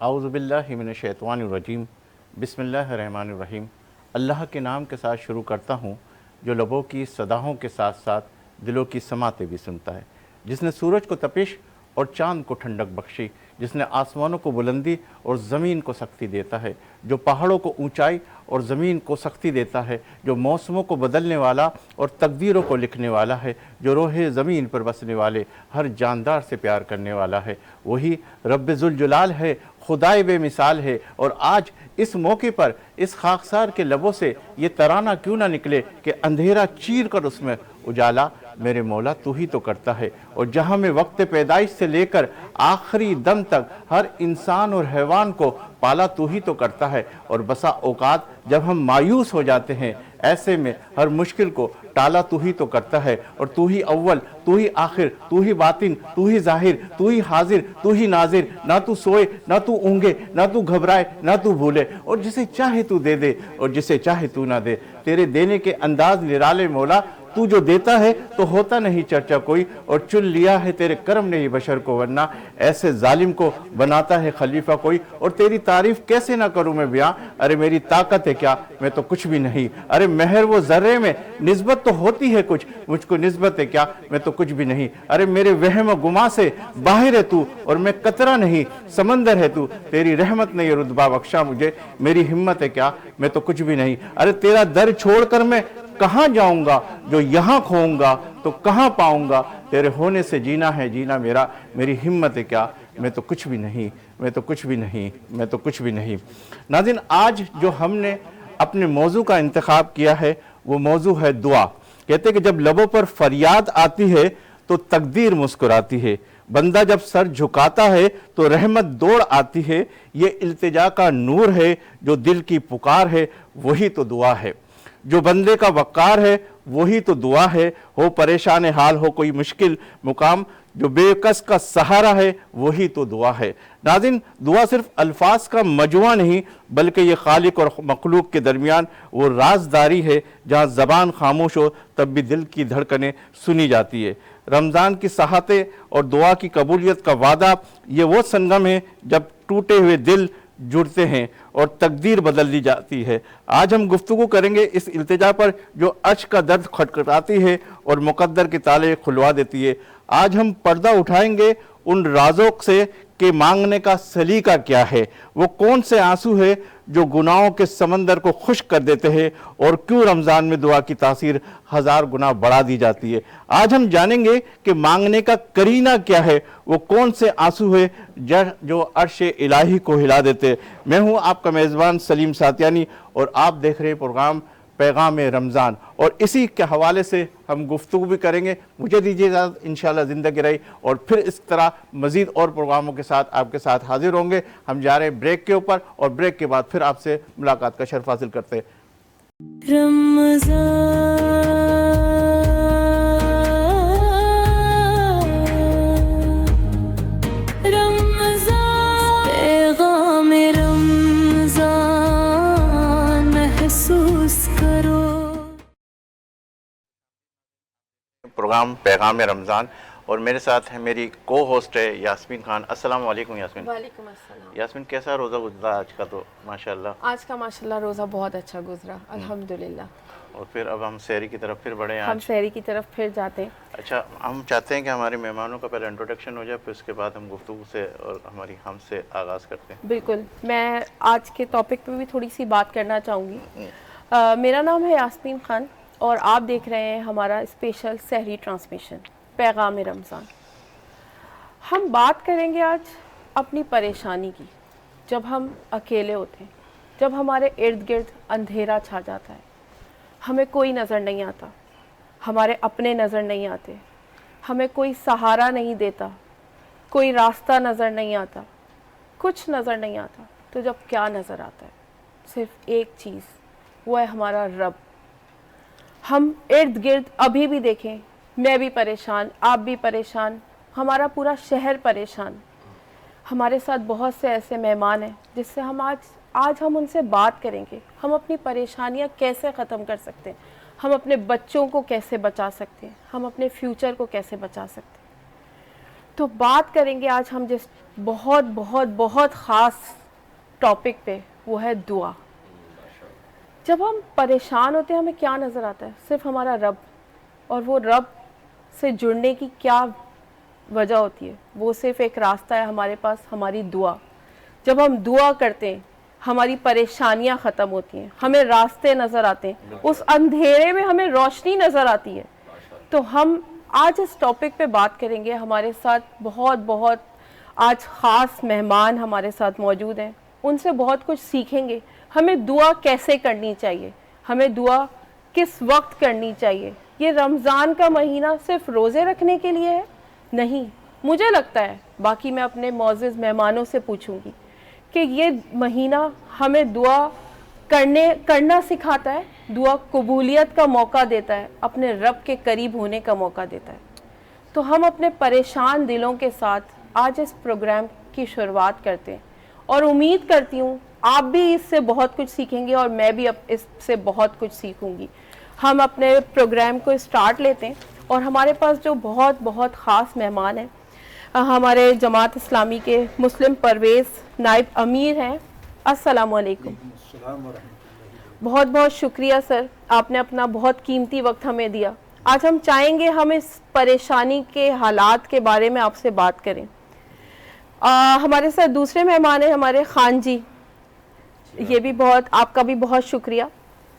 اعوذ باللہ من الشیطان الرجیم بسم اللہ الرحمن الرحیم۔ اللہ کے نام کے ساتھ شروع کرتا ہوں جو لبوں کی صداؤں کے ساتھ ساتھ دلوں کی سماعتیں بھی سنتا ہے، جس نے سورج کو تپش اور چاند کو ٹھنڈک بخشی، جس نے آسمانوں کو بلندی اور زمین کو سختی دیتا ہے، جو پہاڑوں کو اونچائی اور زمین کو سختی دیتا ہے، جو موسموں کو بدلنے والا اور تقدیروں کو لکھنے والا ہے، جو روح زمین پر بسنے والے ہر جاندار سے پیار کرنے والا ہے، وہی رب ذوالجلال ہے، خدائے بے مثال ہے۔ اور آج اس موقع پر اس خاکسار کے لبوں سے یہ ترانہ کیوں نہ نکلے کہ اندھیرا چیر کر اس میں اجالا میرے مولا تو ہی تو کرتا ہے، اور جہاں میں وقت پیدائش سے لے کر آخری دم تک ہر انسان اور حیوان کو پالا تو ہی تو کرتا ہے، اور بسا اوقات جب ہم مایوس ہو جاتے ہیں ایسے میں ہر مشکل کو ٹالا تو ہی تو کرتا ہے، اور تو ہی اول، تو ہی آخر، تو ہی باطن، تو ہی ظاہر، تو ہی حاضر، تو ہی ناظر، نہ تو سوئے نہ تو اونگے، نہ تو گھبرائے نہ تو بھولے، اور جسے چاہے تو دے دے اور جسے چاہے تو نہ دے، تیرے دینے کے انداز نرالے مولا، تو جو دیتا ہے تو ہوتا نہیں چرچا کوئی، اور چن لیا ہے تیرے کرم نے ہی بشر کو، ورنہ ایسے ظالم کو بناتا ہے خلیفہ کوئی، اور تیری تعریف کیسے نہ کروں میں بیاں، ارے میری طاقت ہے کیا، میں تو کچھ بھی نہیں، ارے مہر وہ ذرے میں نسبت تو ہوتی ہے کچھ، مجھ کو نسبت ہے کیا، میں تو کچھ بھی نہیں، ارے میرے وہم و گما سے باہر ہے تو، اور میں قطرہ نہیں سمندر ہے تو، تیری رحمت نے یہ رتبہ بخشا مجھے، میری ہمت ہے کیا، میں تو کچھ بھی نہیں، ارے تیرا در چھوڑ کر میں کہاں جاؤں گا، جو یہاں کھوؤں گا تو کہاں پاؤں گا، تیرے ہونے سے جینا ہے جینا میرا، میری ہمت ہے کیا، میں تو کچھ بھی نہیں، میں تو کچھ بھی نہیں، میں تو کچھ بھی نہیں۔ ناظرین، آج جو ہم نے اپنے موضوع کا انتخاب کیا ہے وہ موضوع ہے دعا۔ کہتے ہیں کہ جب لبوں پر فریاد آتی ہے تو تقدیر مسکراتی ہے، بندہ جب سر جھکاتا ہے تو رحمت دوڑ آتی ہے، یہ التجا کا نور ہے، جو دل کی پکار ہے وہی تو دعا ہے، جو بندے کا وقار ہے وہی تو دعا ہے، ہو پریشان حال ہو کوئی مشکل مقام، جو بے کس کا سہارا ہے وہی تو دعا ہے۔ ناظرین، دعا صرف الفاظ کا مجموعہ نہیں بلکہ یہ خالق اور مخلوق کے درمیان وہ رازداری ہے جہاں زبان خاموش ہو تب بھی دل کی دھڑکنیں سنی جاتی ہے۔ رمضان کی صحتیں اور دعا کی قبولیت کا وعدہ، یہ وہ سنگم ہے جب ٹوٹے ہوئے دل جڑتے ہیں اور تقدیر بدل دی جاتی ہے۔ آج ہم گفتگو کریں گے اس التجا پر جو عرش کا درد کھٹکھٹاتی ہے اور مقدر کے تالے کھلوا دیتی ہے۔ آج ہم پردہ اٹھائیں گے ان رازوں سے کہ مانگنے کا سلیقہ کیا ہے، وہ کون سے آنسو ہے جو گناہوں کے سمندر کو خشک کر دیتے ہیں، اور کیوں رمضان میں دعا کی تاثیر ہزار گنا بڑھا دی جاتی ہے۔ آج ہم جانیں گے کہ مانگنے کا کرینہ کیا ہے، وہ کون سے آنسو ہے جو عرش الہی کو ہلا دیتے ہیں۔ میں ہوں آپ کا میزبان سلیم ساتیانی اور آپ دیکھ رہے پروگرام پیغام رمضان، اور اسی کے حوالے سے ہم گفتگو بھی کریں گے۔ مجھے دیجیے اجازت، انشاءاللہ زندگی رہی، اور پھر اس طرح مزید اور پروگراموں کے ساتھ آپ کے ساتھ حاضر ہوں گے۔ ہم جا رہے ہیں بریک کے اوپر، اور بریک کے بعد پھر آپ سے ملاقات کا شرف حاصل کرتے ہیں۔ پروگرام پیغام رمضان، اور میرے ساتھ ہے میری کو ہوسٹ ہے یاسمین خان۔ السلام علیکم یاسمین۔ وعلیکم السلام۔ یاسمین، کیسا روزہ گزرا آج کا؟ تو ماشاءاللہ آج کا ماشاءاللہ روزہ بہت اچھا گزرا الحمدللہ۔ اور پھر اب ہم سحری کی طرف پھر بڑھے ہیں۔ ہم سحری کی طرف پھر جاتے ہیں۔ اچھا، ہم چاہتے ہیں کہ ہمارے مہمانوں کا پہلے انٹروڈکشن ہو جائے، پھر اس کے بعد ہم گفتگو سے اور ہماری ہم سے آغاز کرتے ہیں۔ بالکل، میں آج کے ٹاپک پہ بھی تھوڑی سی بات کرنا چاہوں گی۔ میرا نام ہے یاسمین خان، اور آپ دیکھ رہے ہیں ہمارا اسپیشل سحری ٹرانسمیشن پیغام رمضان۔ ہم بات کریں گے آج اپنی پریشانی کی، جب ہم اکیلے ہوتے ہیں، جب ہمارے ارد گرد اندھیرا چھا جاتا ہے، ہمیں کوئی نظر نہیں آتا، ہمارے اپنے نظر نہیں آتے، ہمیں کوئی سہارا نہیں دیتا، کوئی راستہ نظر نہیں آتا، کچھ نظر نہیں آتا، تو جب کیا نظر آتا ہے؟ صرف ایک چیز، وہ ہے ہمارا رب۔ ہم ارد گرد ابھی بھی دیکھیں، میں بھی پریشان، آپ بھی پریشان، ہمارا پورا شہر پریشان۔ ہمارے ساتھ بہت سے ایسے مہمان ہیں جس سے ہم آج ہم ان سے بات کریں گے، ہم اپنی پریشانیاں کیسے ختم کر سکتے ہیں، ہم اپنے بچوں کو کیسے بچا سکتے ہیں، ہم اپنے فیوچر کو کیسے بچا سکتے ہیں۔ تو بات کریں گے آج ہم جس بہت بہت بہت خاص ٹاپک پہ، وہ ہے دعا. جب ہم پریشان ہوتے ہیں ہمیں کیا نظر آتا ہے؟ صرف ہمارا رب، اور وہ رب سے جڑنے کی کیا وجہ ہوتی ہے؟ وہ صرف ایک راستہ ہے ہمارے پاس، ہماری دعا. جب ہم دعا کرتے ہیں ہماری پریشانیاں ختم ہوتی ہیں، ہمیں راستے نظر آتے ہیں، اس اندھیرے میں ہمیں روشنی نظر آتی ہے. تو ہم آج اس ٹاپک پہ بات کریں گے. ہمارے ساتھ بہت بہت آج خاص مہمان ہمارے ساتھ موجود ہیں، ان سے بہت کچھ سیکھیں گے. ہمیں دعا کیسے کرنی چاہیے، ہمیں دعا کس وقت کرنی چاہیے. یہ رمضان کا مہینہ صرف روزے رکھنے کے لیے ہے؟ نہیں، مجھے لگتا ہے، باقی میں اپنے معزز مہمانوں سے پوچھوں گی کہ یہ مہینہ ہمیں دعا کرنا سکھاتا ہے، دعا قبولیت کا موقع دیتا ہے، اپنے رب کے قریب ہونے کا موقع دیتا ہے. تو ہم اپنے پریشان دلوں کے ساتھ آج اس پروگرام کی شروعات کرتے ہیں، اور امید کرتی ہوں آپ بھی اس سے بہت کچھ سیکھیں گے اور میں بھی اس سے بہت کچھ سیکھوں گی. ہم اپنے پروگرام کو اسٹارٹ لیتے ہیں، اور ہمارے پاس جو بہت بہت خاص مہمان ہیں، ہمارے جماعت اسلامی کے مسلم پرویز نائب امیر ہیں. السلام علیکم. بہت بہت شکریہ سر، آپ نے اپنا بہت قیمتی وقت ہمیں دیا. آج ہم چاہیں گے ہم اس پریشانی کے حالات کے بارے میں آپ سے بات کریں. ہمارے ساتھ دوسرے مہمان ہیں ہمارے خان جی. یہ بھی آپ کا بھی بہت شکریہ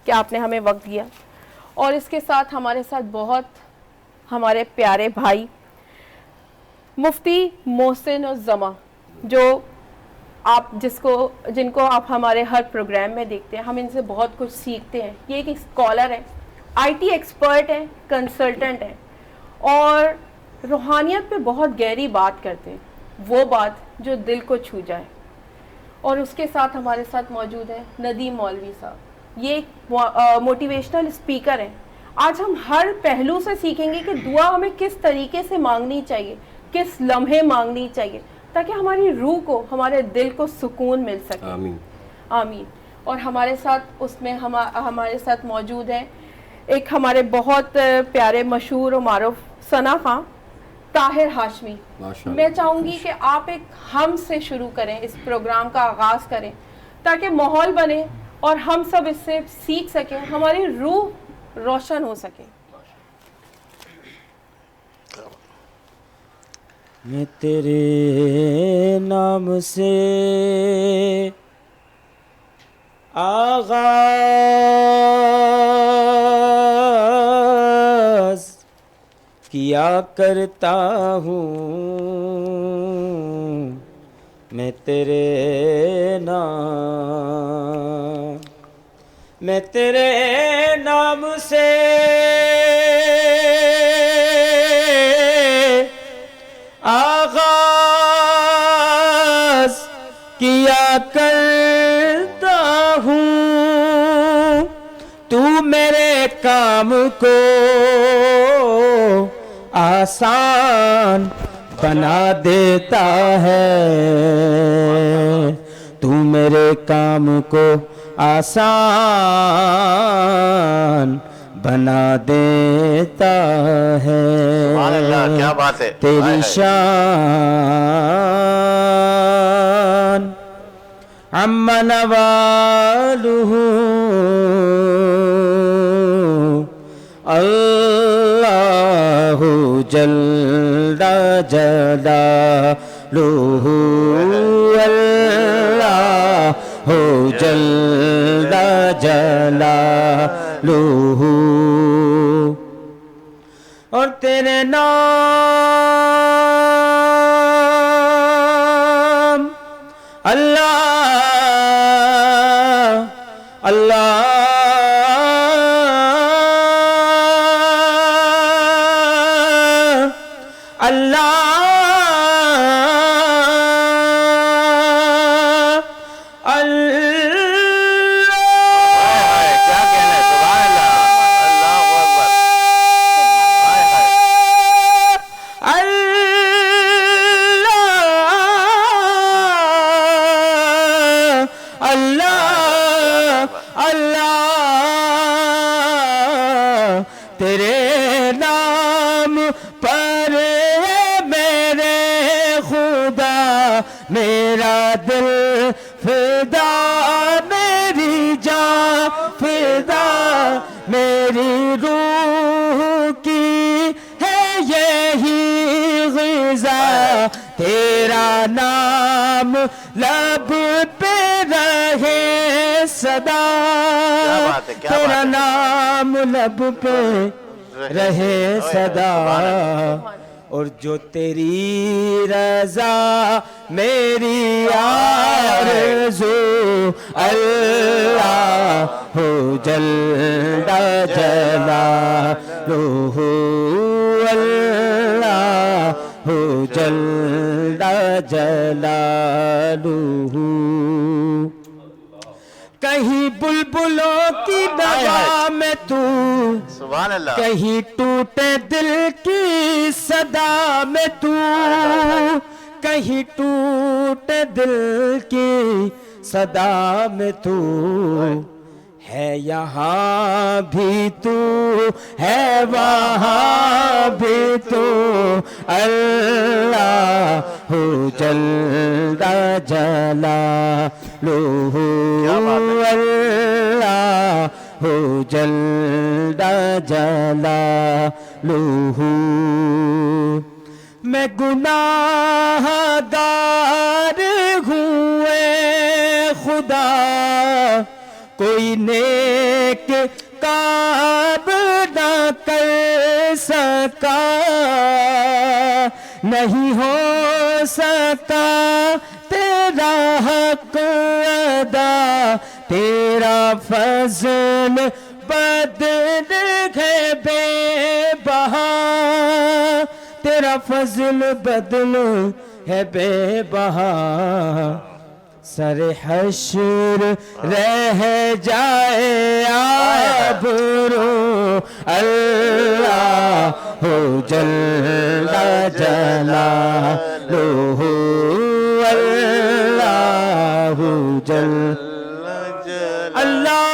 کہ آپ نے ہمیں وقت دیا. اور اس کے ساتھ ہمارے ساتھ بہت ہمارے پیارے بھائی مفتی محسن الزما، جو جن کو آپ ہمارے ہر پروگرام میں دیکھتے ہیں. ہم ان سے بہت کچھ سیکھتے ہیں. یہ ایک اسکالر ہے، آئی ٹی ایکسپرٹ ہیں، کنسلٹنٹ ہیں، اور روحانیت پہ بہت گہری بات کرتے ہیں، وہ بات جو دل کو چھو جائے. اور اس کے ساتھ ہمارے ساتھ موجود ہیں ندیم مولوی صاحب. یہ ایک موٹیویشنل اسپیکر ہیں. آج ہم ہر پہلو سے سیکھیں گے کہ دعا ہمیں کس طریقے سے مانگنی چاہیے، کس لمحے مانگنی چاہیے، تاکہ ہماری روح کو، ہمارے دل کو سکون مل سکے. آمین آمین. اور ہمارے ساتھ اس میں ہمارے ساتھ موجود ہیں ایک ہمارے بہت پیارے مشہور و معروف ثنا خان طاہر ہاشمی. میں چاہوں گی کہ آپ ایک ہم سے شروع کریں، اس پروگرام کا آغاز کریں، تاکہ ماحول بنے اور ہم سب اس سے سیکھ سکیں، ہماری روح روشن ہو سکے. میں تیرے نام سے آغاز کیا کرتا ہوں. میں تیرے نام سے آغاز کیا کرتا ہوں. تو میرے کام کو آسان بنا دیتا ہے. تو میرے کام کو آسان بنا دیتا ہے. سبحان اللہ، کیا بات ہے. تیری شان عم نوالہ اللہ جل جلالہ، اللہ جل جلالہ. اور تیرے نام اللہ اللہ اللہ میرا دل فدا میری جان فدا میری روح کی ہے یہی غذا تیرا نام لب پہ رہے صدا بات ہے، کیا تیرا بات ہے۔ نام لب پہ رہے صدا اور جو تیری رضا میری آرزو اللہ ہو جل جلالہ اللہ ہو جل جلالہ کہیں بلبلوں کی نوا میں تو سبحان اللہ، کہیں ٹوٹے دل کی صدا میں تو کہیں ٹوٹے دل کی صدا میں تو ہے یہاں بھی تو ہے وہاں بھی تو اللہ ہو جل جلالہ اللہ ہو جل جلالہ میں گناہ گار ہوں اے خدا کوئی نیک کام نہ کر سکا نہیں ہو سکا تیرا حق ادا تیرا فضل بدل ہے بے بہا تیرا فضل بدل ہے بے بہا سر حشر رہ جائے آبرو اللہ ہو جل جلالہ اللہ ہو جل اللہ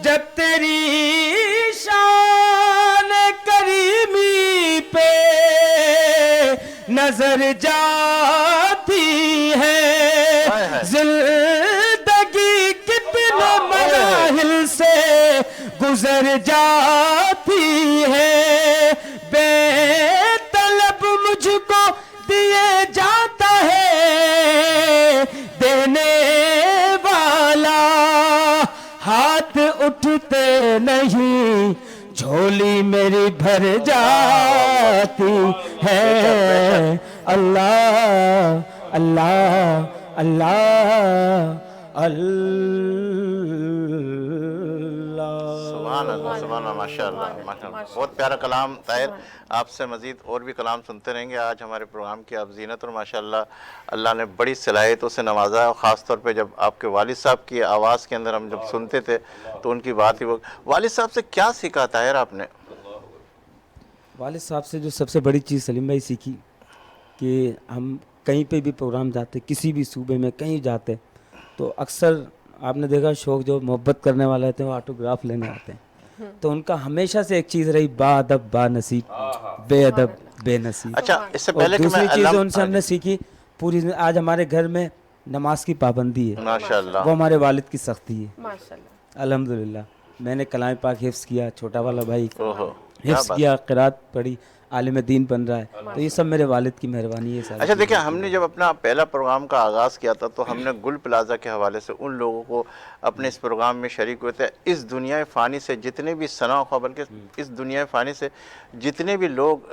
جب تیری شان کریمی پہ نظر جاتی ہے زندگی کتنے مراحل سے گزر جاتی ہے بے طلب مجھ کو دیے جاتا ہے دینے والا ہاتھ اٹھتے نہیں جھولی میری بھر جاتی ہے اللہ اللہ اللہ سبحان اللہ، سبحان اللہ، ماشاء اللہ، ماشاء اللہ، بہت پیارا کلام طاہر، آپ سے مزید اور بھی کلام سنتے رہیں گے۔ آج ہمارے پروگرام کی آپ زینت اور ماشاء اللہ اللہ نے بڑی صلاحیتوں سے نوازا ہے، اور خاص طور پہ جب آپ کے والد صاحب کی آواز کے اندر ہم جب سنتے تھے تو ان کی بات ہی وہ والد صاحب سے کیا سیکھا طاہر آپ نے؟ والد صاحب سے جو سب سے بڑی چیز سلیم بھائی سیکھی کہ ہم کہیں پہ بھی پروگرام جاتے کسی بھی صوبے میں کہیں جاتے تو اکثر آپ نے دیکھا شوق جو محبت کرنے والے ہوتے ہیں وہ آٹوگراف لینے آتے ہیں تو ان کا ہمیشہ سے ایک چیز رہی با ادب با نصیب بے ادب بے نصیب۔ اچھا اس سے اور پہلے کہ میں دوسری چیز ان سے ہم نے سیکھی پوری آج ہمارے گھر میں نماز کی پابندی ہے، ماشاء اللہ، وہ ہمارے والد کی سختی ہے ماشاءاللہ، الحمدللہ۔ میں نے کلام پاک حفظ کیا، چھوٹا والا بھائی اوہو، حفظ کیا، قرات پڑھی، عالم دین بن رہا ہے، تو یہ سب میرے والد کی مہربانی ہے ساری۔ اچھا دیکھیں ہم نے جب اپنا پہلا پروگرام کا آغاز کیا تھا تو ہم نے گل پلازا کے حوالے سے ان لوگوں کو اپنے اس پروگرام میں شریک ہوئے تھے۔ اس دنیا فانی سے جتنے بھی ثنا خواہ بلکہ اس دنیا فانی سے جتنے بھی لوگ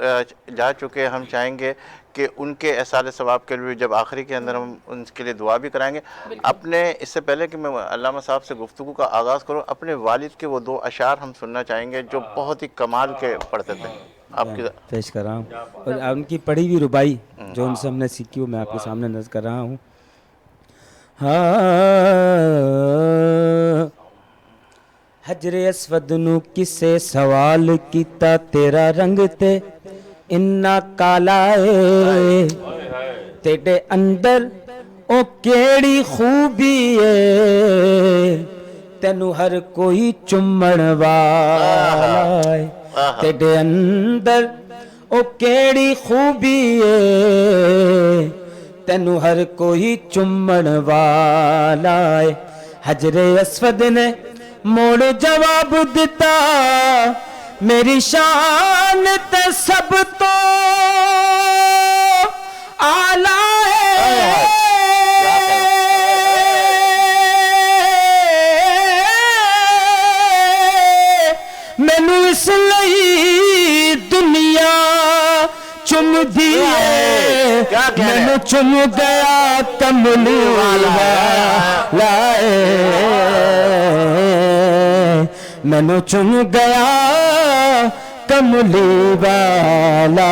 جا چکے، ہم چاہیں گے کہ ان کے احصال ثواب کے لیے جب آخری کے اندر ہم ان کے لیے دعا بھی کرائیں گے۔ اپنے اس سے پہلے کہ میں علامہ صاحب سے گفتگو کا آغاز کروں، اپنے والد کے وہ دو اشعار ہم سننا چاہیں گے جو بہت ہی کمال کے پڑھتے تھے، آپ کی پیش کر رہا ہوں، اور ان کی پڑھی ہوئی ربائی جو ان سے ہم نے سیکھی وہ میں آپ کے سامنے نظر کر رہا ہوں۔ حجر اسود نو کسے سوال کیتا تیرا رنگ تے ਇੰਨਾ ਕਾਲਾ ਏ ਤੇਰੇ ਅੰਦਰ ਉਹ ਕਿਹੜੀ ਖੂਬੀ ਏ ਤੈਨੂੰ ਹਰ ਕੋਈ ਚੁੰਮਣ ਵਾਲਾ ਏ ਤੇਰੇ ਅੰਦਰ ਉਹ ਕਿਹੜੀ ਖੂਬੀ ਏ ਤੈਨੂੰ ਹਰ ਕੋਈ ਚੁੰਮਣ ਵਾਲਾ ਏ ਹਜਰੇ ਅਸਵਦ ਨੇ ਮੋੜ ਜਵਾਬ ਦਿੱਤਾ ਮੇਰੀ ਸ਼ਾਨ ਤੇ ਸਭ ਤੋਂ ਆਲਾ ਹੈ ਮੈਨੂੰ ਇਸ ਲਈ ਦੁਨੀਆ ਚੁੰਮਦੀ ਏ ਮੈਨੂੰ ਚੁੰਮ ਗਿਆ ਕਮਲੀ ਵਾਲਾ ਲਾਏ ਮੈਨੂੰ ਚੁੰਮ ਗਿਆ ਕਮਲੀ ਵਾਲਾ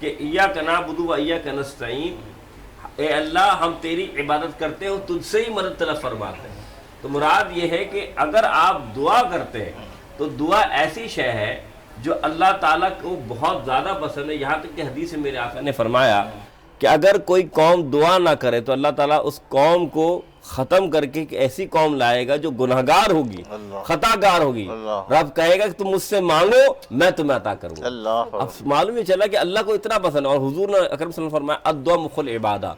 کہ ایاک نعبد و ایاک نستعین، اے اللہ ہم تیری عبادت کرتے ہیں اور تجھ سے ہی مدد طلب فرماتے ہیں. تو مراد یہ ہے کہ اگر آپ دعا کرتے ہیں تو دعا ایسی شے ہے جو اللہ تعالیٰ کو بہت زیادہ پسند ہے. یہاں تک کہ حدیث میں میرے آقا نے فرمایا کہ اگر کوئی قوم دعا نہ کرے تو اللہ تعالیٰ اس قوم کو ختم کر کے ایسی قوم لائے گا جو گناہگار ہوگی، خطا گار ہوگی. رب کہے گا کہ تم مجھ سے مانگو میں تمہیں عطا کروں گا. اب معلوم یہ چلا کہ اللہ کو اتنا پسند ہے. اور حضور نے اکرم صلی اللہ علیہ وسلم فرمایا الدعاء مخ العبادہ.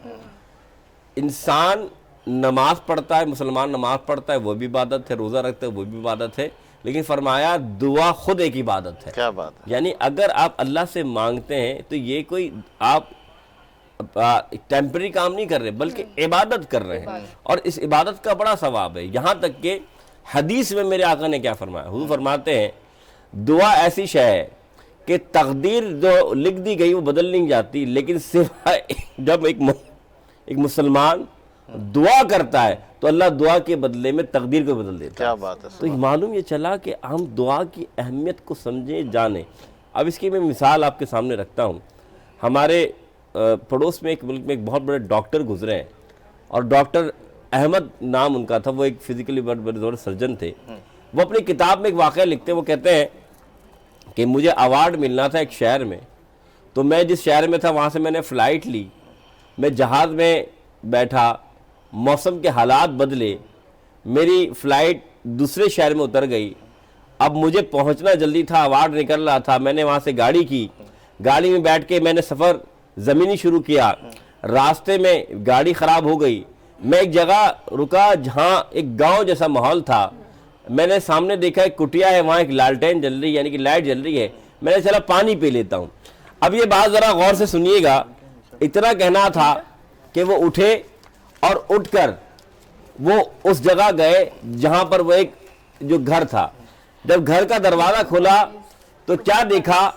انسان نماز پڑھتا ہے، مسلمان نماز پڑھتا ہے وہ بھی عبادت ہے، روزہ رکھتا ہے وہ بھی عبادت ہے، لیکن فرمایا دعا خود ایک عبادت ہے. کیا بات ہے. یعنی اگر آپ اللہ سے مانگتے ہیں تو یہ کوئی آپ ٹیمپرری کام نہیں کر رہے بلکہ عبادت کر رہے ہیں، اور اس عبادت کا بڑا ثواب ہے. یہاں تک کہ حدیث میں میرے آقا نے کیا فرمایا، حضور فرماتے ہیں دعا ایسی شے ہے کہ تقدیر جو لکھ دی گئی وہ بدل نہیں جاتی، لیکن سوائے جب ایک مسلمان دعا کرتا ہے تو اللہ دعا کے بدلے میں تقدیر کو بدل دیتا ہے. کیا بات ہے. تو معلوم یہ چلا کہ ہم دعا کی اہمیت کو سمجھیں جانیں. اب اس کی میں مثال آپ کے سامنے رکھتا ہوں. ہمارے پڑوس میں ایک ملک میں ایک بہت بڑے ڈاکٹر گزرے ہیں، اور ڈاکٹر احمد نام ان کا تھا. وہ ایک فزیکلی بڑے سرجن تھے. وہ اپنی کتاب میں ایک واقعہ لکھتے ہیں. وہ کہتے ہیں کہ مجھے ایوارڈ ملنا تھا ایک شہر میں، تو میں جس شہر میں تھا وہاں سے میں نے فلائٹ لی. میں جہاز میں بیٹھا، موسم کے حالات بدلے، میری فلائٹ دوسرے شہر میں اتر گئی. اب مجھے پہنچنا جلدی تھا، ایوارڈ نکل رہا تھا. میں نے وہاں سے گاڑی کی، گاڑی میں بیٹھ کے میں نے سفر زمینی شروع کیا. راستے میں گاڑی خراب ہو گئی. میں ایک جگہ رکا جہاں ایک گاؤں جیسا ماحول تھا. میں نے سامنے دیکھا ایک کٹیا ہے، وہاں ایک لالٹین جل رہی ہے، یعنی کہ لائٹ جل رہی ہے. میں نے چلا پانی پی لیتا ہوں. اب یہ بات ذرا غور سے سنیے گا. اتنا کہنا تھا کہ وہ اٹھے اور اٹھ کر وہ اس جگہ گئے جہاں پر وہ ایک جو گھر تھا. جب گھر کا دروازہ کھولا تو کیا دیکھا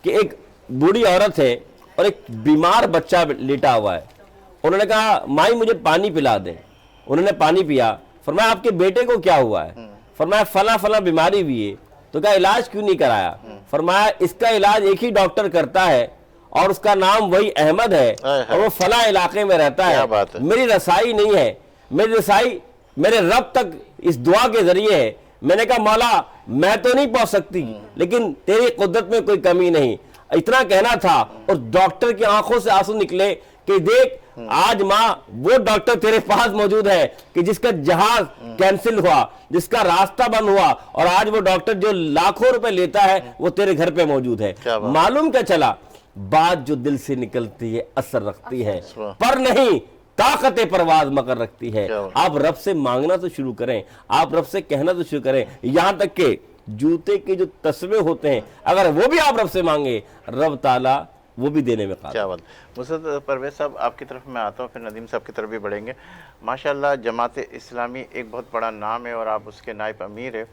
کہ ایک بوڑھی عورت ہے اور ایک بیمار بچہ لیٹا ہوا ہے. انہوں نے کہا مائی مجھے پانی پلا دیں. انہوں نے پانی پیا. فرمایا آپ کے بیٹے کو کیا ہوا ہے؟ فرمایا فلاں فلاں بیماری بھی ہے. تو کہا علاج کیوں نہیں کرایا؟ فرمایا اس کا علاج ایک ہی ڈاکٹر کرتا ہے اور اس کا نام وہی احمد ہے اور وہ فلاں علاقے میں رہتا ہے. میری رسائی نہیں ہے، میری رسائی میرے رب تک اس دعا کے ذریعے ہے. میں نے کہا مولا میں تو نہیں پہنچ سکتی لیکن تیری قدرت میں کوئی کمی نہیں. اتنا کہنا تھا اور ڈاکٹر کی آنکھوں سے آنسو نکلے کہ دیکھ آج ماں وہ ڈاکٹر تیرے پاس موجود ہے کہ جس کا جہاز کینسل ہوا، جس کا راستہ بند ہوا، اور آج وہ ڈاکٹر جو لاکھوں روپے لیتا ہے وہ تیرے گھر پہ موجود ہے. معلوم کیا چلا؟ بات جو دل سے نکلتی ہے اثر رکھتی ہے، پر نہیں طاقت پرواز مگر رکھتی ہے. آپ رب سے مانگنا تو شروع کریں، آپ رب سے کہنا تو شروع کریں. یہاں تک کہ جوتے کے جو تسمے ہوتے ہیں اگر وہ بھی آپ رب سے مانگے رب تعالیٰ وہ بھی دینے میں قادر. کیا بات. مصعد پرویز صاحب آپ کی طرف میں آتا ہوں، پھر ندیم صاحب کی طرف بھی بڑھیں گے. ماشاءاللہ جماعت اسلامی ایک بہت بڑا نام ہے اور آپ اس کے نائب امیر ہیں.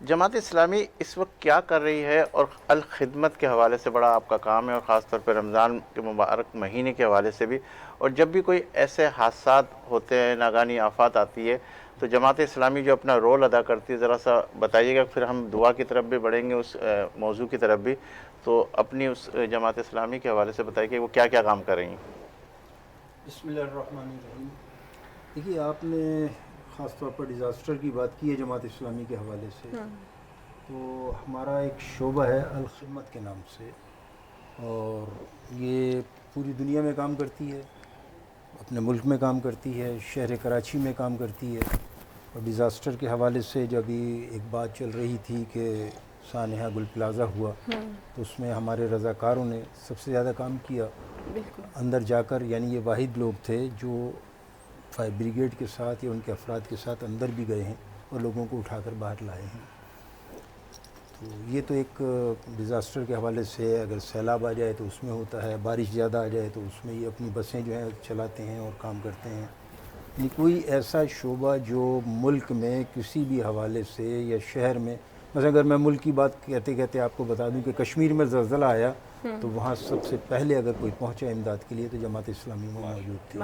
جماعت اسلامی اس وقت کیا کر رہی ہے اور الخدمت کے حوالے سے بڑا آپ کا کام ہے، اور خاص طور پہ رمضان کے مبارک مہینے کے حوالے سے بھی، اور جب بھی کوئی ایسے حادثات ہوتے ہیں، ناگہانی آفات آتی ہے تو جماعت اسلامی جو اپنا رول ادا کرتی ہے ذرا سا بتائیے گا. پھر ہم دعا کی طرف بھی بڑھیں گے، اس موضوع کی طرف بھی. تو اپنی اس جماعت اسلامی کے حوالے سے بتائیے کہ وہ کیا کیا کام کر رہی ہیں. بسم اللہ الرحمن الرحیم. دیکھیے آپ نے خاص طور پر ڈیزاسٹر کی بات کی ہے جماعت اسلامی کے حوالے سے، تو ہمارا ایک شعبہ ہے الخدمت کے نام سے، اور یہ پوری دنیا میں کام کرتی ہے، اپنے ملک میں کام کرتی ہے، شہر کراچی میں کام کرتی ہے. اور ڈیزاسٹر کے حوالے سے جب ایک بات چل رہی تھی کہ سانحہ گل پلازہ ہوا تو اس میں ہمارے رضاکاروں نے سب سے زیادہ کام کیا اندر جا کر. یعنی یہ واحد لوگ تھے جو فائر بریگیڈ کے ساتھ یا ان کے افراد کے ساتھ اندر بھی گئے ہیں اور لوگوں کو اٹھا کر باہر لائے ہیں. تو یہ تو ایک ڈیزاسٹر کے حوالے سے. اگر سیلاب آ جائے تو اس میں ہوتا ہے، بارش زیادہ آ جائے تو اس میں یہ اپنی بسیں جو ہیں چلاتے ہیں اور کام کرتے ہیں. یعنی کوئی ایسا شعبہ جو ملک میں کسی بھی حوالے سے یا شہر میں، مثلا اگر میں ملک کی بات کہتے کہتے آپ کو بتا دوں کہ کشمیر میں زلزلہ آیا تو وہاں سب سے پہلے اگر کوئی پہنچا امداد کے لیے تو جماعت اسلامی میں موجود تھی.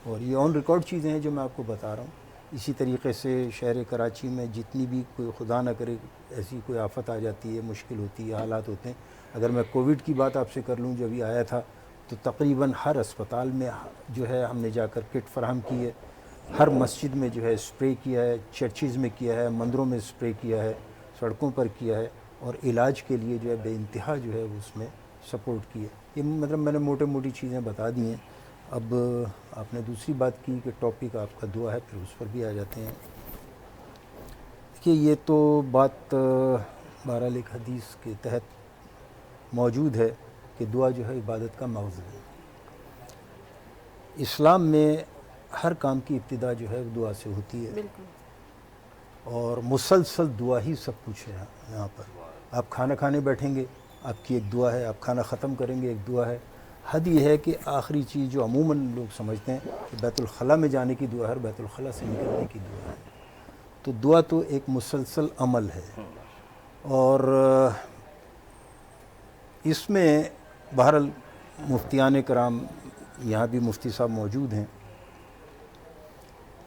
اور یہ آن ریکارڈ چیزیں ہیں جو میں آپ کو بتا رہا ہوں. اسی طریقے سے شہر کراچی میں جتنی بھی کوئی خدا نہ کرے ایسی کوئی آفت آ جاتی ہے، مشکل ہوتی ہے، حالات ہوتے ہیں. اگر میں کووڈ کی بات آپ سے کر لوں، جو ابھی آیا تھا، تو تقریباً ہر اسپتال میں جو ہے ہم نے جا کر کٹ فراہم کی ہے، ہر مسجد میں جو ہے اسپرے کیا ہے، چرچز میں کیا ہے، مندروں میں اسپرے کیا ہے، سڑکوں پر کیا ہے، اور علاج کے لیے جو ہے بے انتہا جو ہے اس میں سپورٹ کی ہے. یہ مطلب میں نے موٹی چیزیں بتا دی ہیں. اب آپ نے دوسری بات کی کہ ٹاپک آپ کا دعا ہے، پھر اس پر بھی آ جاتے ہیں. دیکھیے یہ تو بات بہرحال ایک حدیث کے تحت موجود ہے کہ دعا جو ہے عبادت کا مغز ہے. اسلام میں ہر کام کی ابتدا جو ہے وہ دعا سے ہوتی ہے، بالکل. اور مسلسل دعا ہی سب کچھ ہے. یہاں پر آپ کھانا کھانے بیٹھیں گے، آپ کی ایک دعا ہے، آپ کھانا ختم کریں گے، ایک دعا ہے. حد یہ ہے کہ آخری چیز جو عموماً لوگ سمجھتے ہیں کہ بیت الخلاء میں جانے کی دعا ہے اور بیت الخلاء سے نکلنے کی دعا ہے. تو دعا تو ایک مسلسل عمل ہے، اور اس میں بہرحال مفتیان کرام، یہاں بھی مفتی صاحب موجود ہیں،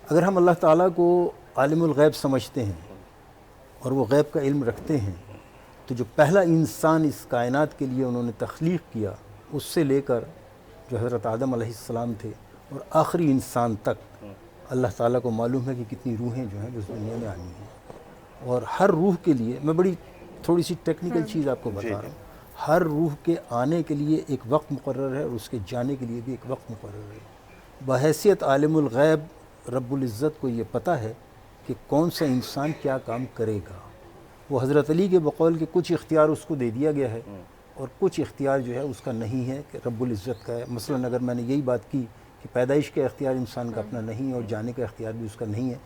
اگر ہم اللہ تعالیٰ کو عالم الغیب سمجھتے ہیں اور وہ غیب کا علم رکھتے ہیں، تو جو پہلا انسان اس کائنات کے لیے انہوں نے تخلیق کیا، اس سے لے کر جو حضرت آدم علیہ السلام تھے اور آخری انسان تک، اللہ تعالیٰ کو معلوم ہے کہ کتنی روحیں جو ہیں اس دنیا میں آنی ہیں. اور ہر روح کے لیے، میں بڑی تھوڑی سی ٹیکنیکل چیز آپ کو بتا رہا ہوں، ہر روح کے آنے کے لیے ایک وقت مقرر ہے اور اس کے جانے کے لیے بھی ایک وقت مقرر ہے. بحیثیت عالم الغیب رب العزت کو یہ پتہ ہے کہ کون سا انسان کیا کام کرے گا. وہ حضرت علی کے بقول کہ کچھ اختیار اس کو دے دیا گیا ہے اور کچھ اختیار جو ہے اس کا نہیں ہے، کہ رب العزت کا ہے. مثلا اگر میں نے یہی بات کی کہ پیدائش کا اختیار انسان کا اپنا نہیں ہے اور جانے کا اختیار بھی اس کا نہیں ہے،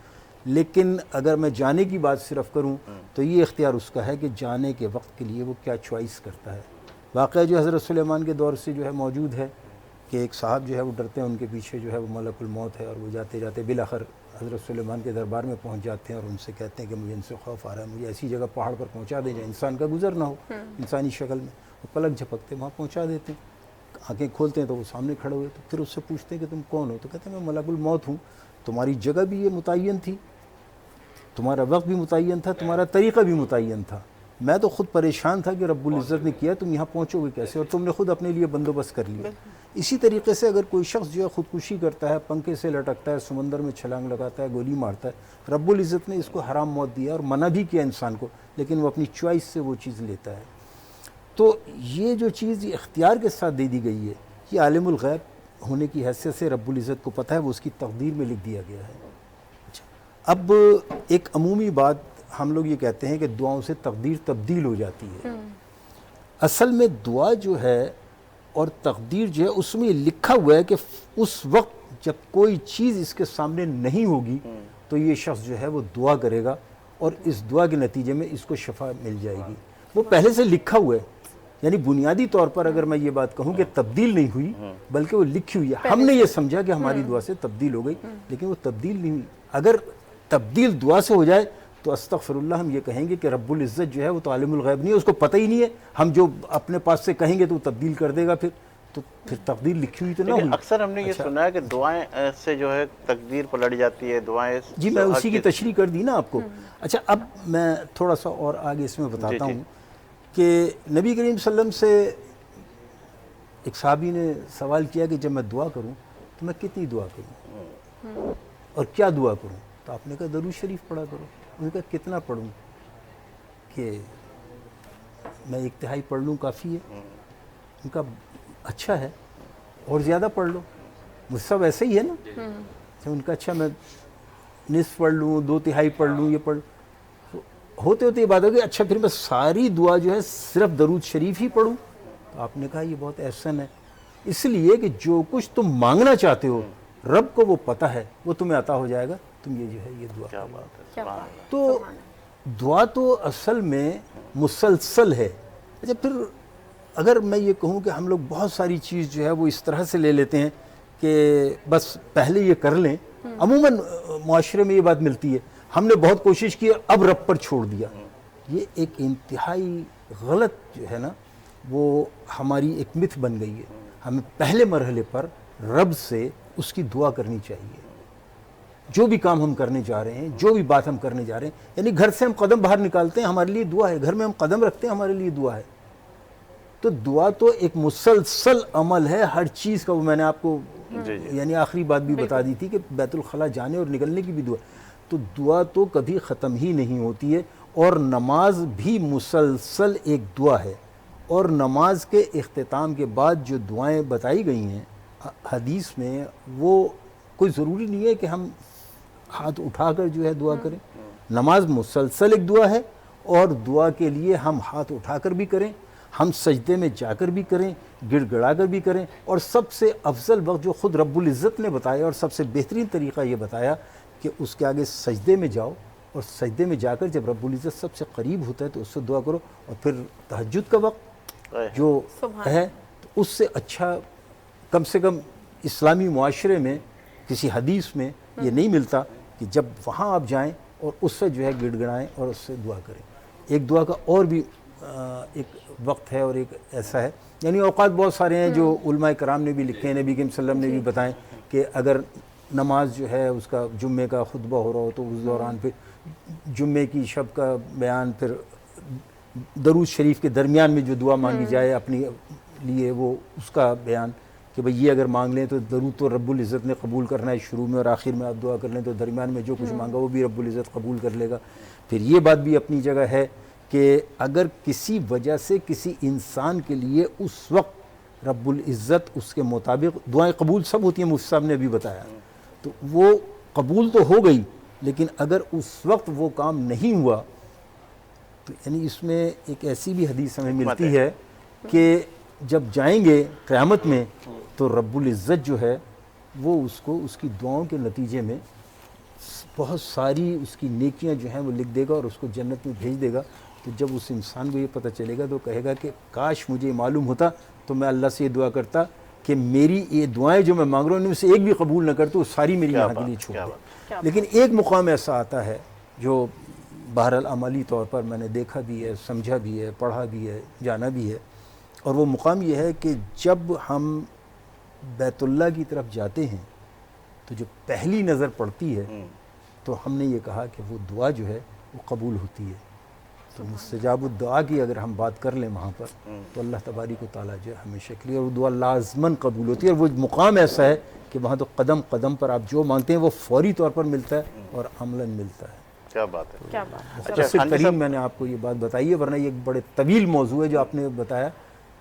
لیکن اگر میں جانے کی بات صرف کروں تو یہ اختیار اس کا ہے کہ جانے کے وقت کے لیے وہ کیا چوائس کرتا ہے. واقعہ جو حضرت سلیمان کے دور سے جو ہے موجود ہے کہ ایک صاحب جو ہے وہ ڈرتے ہیں، ان کے پیچھے جو ہے وہ ملک الموت ہے، اور وہ جاتے جاتے بالآخر حضرت سلیمان کے دربار میں پہنچ جاتے ہیں اور ان سے کہتے ہیں کہ مجھے ان سے خوف آ رہا ہے، مجھے ایسی جگہ پہاڑ پر پہنچا دیں جہاں انسان کا گزر نہ ہو، انسانی شکل میں. وہ پلک جھپکتے وہاں پہنچا دیتے ہیں. آنکھیں کھولتے ہیں تو وہ سامنے کھڑے ہوئے، تو پھر اس سے پوچھتے ہیں کہ تم کون ہو؟ تو کہتے ہیں میں ملک الموت ہوں. تمہاری جگہ بھی یہ متعین تھی، تمہارا وقت بھی متعین تھا، تمہارا طریقہ بھی متعین تھا. میں تو خود پریشان تھا کہ رب العزت نے کیا، تم یہاں پہنچو گے کیسے، اور تم نے خود اپنے لیے بندوبست کر لیا. اسی طریقے سے اگر کوئی شخص جو ہے خودکشی کرتا ہے، پنکھے سے لٹکتا ہے، سمندر میں چھلانگ لگاتا ہے، گولی مارتا ہے، رب العزت نے اس کو حرام موت دیا اور منع بھی کیا انسان کو، لیکن وہ اپنی چوائس سے وہ چیز لیتا ہے. تو یہ جو چیز اختیار کے ساتھ دے دی گئی ہے، یہ عالم الغیب ہونے کی حیثیت سے رب العزت کو پتہ ہے، وہ اس کی تقدیر میں لکھ دیا گیا ہے. اب ایک عمومی بات ہم لوگ یہ کہتے ہیں کہ دعاؤں سے تقدیر تبدیل ہو جاتی ہے. اصل میں دعا جو ہے اور تقدیر جو ہے اس میں لکھا ہوا ہے کہ اس وقت جب کوئی چیز اس کے سامنے نہیں ہوگی تو یہ شخص جو ہے وہ دعا کرے گا اور اس دعا کے نتیجے میں اس کو شفا مل جائے گی. وہ پہلے سے لکھا ہوا ہے. یعنی بنیادی طور پر اگر میں یہ بات کہوں کہ تبدیل نہیں ہوئی بلکہ وہ لکھی ہوئی ہے. ہم نے یہ سمجھا کہ ہماری دعا سے تبدیل ہو گئی، لیکن وہ تبدیل نہیں ہوئی. اگر تبدیل دعا سے ہو جائے تو استغفر اللہ ہم یہ کہیں گے کہ رب العزت جو ہے وہ تو عالم الغیب نہیں ہے، اس کو پتہ ہی نہیں ہے. ہم جو اپنے پاس سے کہیں گے تو وہ تبدیل کر دے گا، پھر تقدیر لکھی ہوئی تو نہ ہوئی. اکثر ہم نے یہ سنا ہے کہ دعائیں سے جو ہے تقدیر پلٹ جاتی ہے، دعائیں. جی میں اسی کی تشریح کر دی نا آپ کو. اچھا اب میں تھوڑا سا اور آگے اس میں بتاتا ہوں کہ نبی کریم صلی اللہ علیہ وسلم سے ایک صحابی نے سوال کیا کہ جب میں دعا کروں تو میں کتنی دعا کروں اور کیا دعا کروں؟ تو آپ نے کہا درود شریف پڑھا کرو. انہوں نے کہا کتنا پڑھوں؟ کہ میں 1/3 پڑھ لوں کافی ہے. ان کا اچھا ہے اور زیادہ پڑھ لو، مجھ سب ایسے ہی ہے نا. ان کا اچھا میں نصف پڑھ لوں، 2/3 پڑھ لوں، یہ پڑھ ہوتے ہوتے یہ بات ہوگی اچھا پھر میں ساری دعا جو ہے صرف درود شریف ہی پڑھوں. تو آپ نے کہا یہ بہت احسن ہے، اس لیے کہ جو کچھ تم مانگنا چاہتے ہو رب کو وہ پتہ ہے، وہ تمہیں عطا ہو جائے گا. تم یہ جو ہے یہ دعا تو دعا تو اصل میں مسلسل ہے. اچھا پھر اگر میں یہ کہوں کہ ہم لوگ بہت ساری چیز جو ہے وہ اس طرح سے لے لیتے ہیں کہ بس پہلے یہ کر لیں. عموماً معاشرے میں یہ بات ملتی ہے، ہم نے بہت کوشش کی اب رب پر چھوڑ دیا. یہ ایک انتہائی غلط جو ہے نا وہ ہماری ایک متھ بن گئی ہے. ہمیں پہلے مرحلے پر رب سے اس کی دعا کرنی چاہیے. جو بھی کام ہم کرنے جا رہے ہیں، جو بھی بات ہم کرنے جا رہے ہیں، یعنی گھر سے ہم قدم باہر نکالتے ہیں ہمارے لیے دعا ہے، گھر میں ہم قدم رکھتے ہیں ہمارے لیے دعا ہے. تو دعا تو ایک مسلسل عمل ہے ہر چیز کا. وہ میں نے آپ کو یعنی آخری بات بھی بتا دی تھی کہ بیت الخلاء جانے اور نکلنے کی بھی دعا. تو دعا تو کبھی ختم ہی نہیں ہوتی ہے، اور نماز بھی مسلسل ایک دعا ہے. اور نماز کے اختتام کے بعد جو دعائیں بتائی گئی ہیں حدیث میں، وہ کوئی ضروری نہیں ہے کہ ہم ہاتھ اٹھا کر جو ہے دعا کریں. نماز مسلسل ایک دعا ہے، اور دعا کے لیے ہم ہاتھ اٹھا کر بھی کریں، ہم سجدے میں جا کر بھی کریں، گڑ گڑا کر بھی کریں. اور سب سے افضل وقت جو خود رب العزت نے بتایا، اور سب سے بہترین طریقہ یہ بتایا کہ اس کے آگے سجدے میں جاؤ، اور سجدے میں جا کر جب رب العزت سب سے قریب ہوتا ہے تو اس سے دعا کرو. اور پھر تہجد کا وقت جو ہے، تو اس سے اچھا کم سے کم اسلامی معاشرے میں کسی حدیث میں یہ نہیں ملتا کہ جب وہاں آپ جائیں اور اس سے جو ہے گڑ گڑائیں اور اس سے دعا کریں. ایک دعا کا اور بھی ایک وقت ہے اور ایک ایسا ہے، یعنی اوقات بہت سارے ہیں جو علماء کرام نے بھی لکھے ہیں، نبی کریم صلی اللہ علیہ وسلم نے بھی بتائیں کہ اگر نماز جو ہے اس کا جمعے کا خطبہ ہو رہا ہو تو اس دوران پھر جمعے کی شب کا بیان، پھر درود شریف کے درمیان میں جو دعا مانگی جائے اپنی لیے وہ اس کا بیان، کہ بھئی یہ اگر مانگ لیں تو درود تو رب العزت نے قبول کرنا ہے شروع میں، اور آخر میں آپ دعا کر لیں تو درمیان میں جو کچھ مانگا وہ بھی رب العزت قبول کر لے گا. پھر یہ بات بھی اپنی جگہ ہے کہ اگر کسی وجہ سے کسی انسان کے لیے اس وقت رب العزت اس کے مطابق دعائیں قبول سب ہوتی ہیں، مفتی صاحب نے ابھی بتایا، تو وہ قبول تو ہو گئی، لیکن اگر اس وقت وہ کام نہیں ہوا تو یعنی اس میں ایک ایسی بھی حدیث ہمیں ملتی ہے کہ جب جائیں گے قیامت میں تو رب العزت جو ہے وہ اس کو اس کی دعاؤں کے نتیجے میں بہت ساری اس کی نیکیاں جو ہیں وہ لکھ دے گا اور اس کو جنت میں بھیج دے گا. تو جب اس انسان کو یہ پتہ چلے گا تو کہے گا کہ کاش مجھے معلوم ہوتا تو میں اللہ سے یہ دعا کرتا کہ میری یہ دعائیں جو میں مانگ رہا ہوں ان میں سے ایک بھی قبول نہ کرتا، وہ ساری میری یہاں کے لیے چھوڑ دے. لیکن ایک مقام ایسا آتا ہے جو بہرحال عملی طور پر میں نے دیکھا بھی ہے، سمجھا بھی ہے، پڑھا بھی ہے، جانا بھی ہے، اور وہ مقام یہ ہے کہ جب ہم بیت اللہ کی طرف جاتے ہیں تو جو پہلی نظر پڑتی ہے تو ہم نے یہ کہا کہ وہ دعا جو ہے وہ قبول ہوتی ہے. تو مستجاب الدعا کی اگر ہم بات کر لیں وہاں پر تو اللہ تبارک و تعالیٰ جو ہے ہمیشہ کے لیے، اور وہ دعا لازماً قبول ہوتی ہے. اور وہ مقام ایسا ہے کہ وہاں تو قدم قدم پر آپ جو مانگتے ہیں وہ فوری طور پر ملتا ہے اور عملاً ملتا ہے. کیا بات ہے، کیا بات. مختصر ترین میں نے آپ کو یہ بات بتائی ہے، ورنہ یہ ایک بڑے طویل موضوع ہے جو آپ نے بتایا.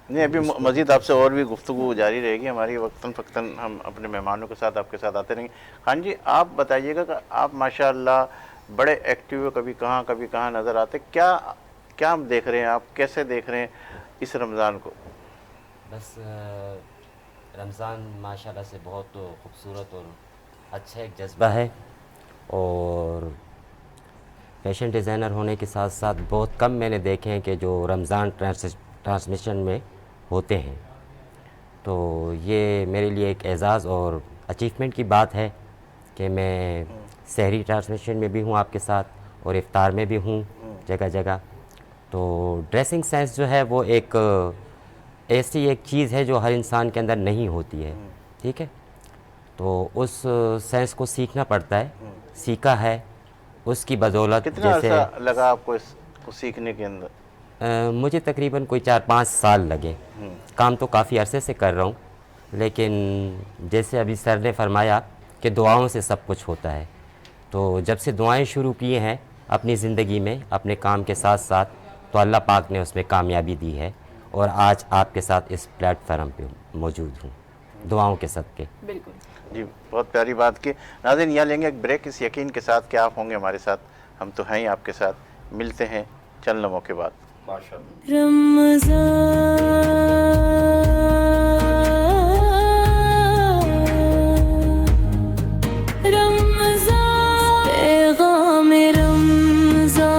نہیں ابھی مزید آپ سے اور بھی گفتگو جاری رہے گی ہماری، وقتاً فقتاً ہم اپنے مہمانوں کے ساتھ آپ کے ساتھ آتے رہیں گے. خان جی آپ بتائیے گا کہ آپ ماشاءاللہ بڑے ایکٹیو، کبھی کہاں نظر آتے، کیا دیکھ رہے ہیں آپ، کیسے دیکھ رہے ہیں اس رمضان کو؟ بس رمضان ماشاءاللہ سے بہت خوبصورت اور اچھا ایک جذبہ ہے، اور فیشن ڈیزائنر ہونے کے ساتھ ساتھ بہت کم میں نے دیکھے ہیں کہ جو رمضان ٹرانسمیشن میں ہوتے ہیں. تو یہ میرے لیے ایک اعزاز اور اچیومنٹ کی بات ہے کہ میں سحری ٹرانسمیشن میں بھی ہوں آپ کے ساتھ، اور افطار میں بھی ہوں جگہ جگہ. تو ڈریسنگ سینس جو ہے وہ ایک ایسی ایک چیز ہے جو ہر انسان کے اندر نہیں ہوتی ہے، ٹھیک ہے. تو اس سینس کو سیکھنا پڑتا ہے، سیکھا ہے اس کی بدولت. کتنا عرصہ لگا آپ کو اس کو سیکھنے کے اندر؟ مجھے تقریباً کوئی 4-5 سال لگے. کام تو کافی عرصے سے کر رہا ہوں، لیکن جیسے ابھی سر نے فرمایا کہ دعاؤں سے سب کچھ ہوتا ہے. تو جب سے دعائیں شروع کی ہیں اپنی زندگی میں اپنے کام کے ساتھ ساتھ، تو اللہ پاک نے اس میں کامیابی دی ہے، اور آج آپ کے ساتھ اس پلیٹ فارم پہ موجود ہوں دعاؤں کے صدقے. بالکل جی بہت پیاری بات کی. ناظرین یہاں لیں گے ایک بریک، اس یقین کے ساتھ کہ آپ ہوں گے ہمارے ساتھ، ہم تو ہیں ہی آپ کے ساتھ. ملتے ہیں چند لمحوں کے بعد. پیغام رمضان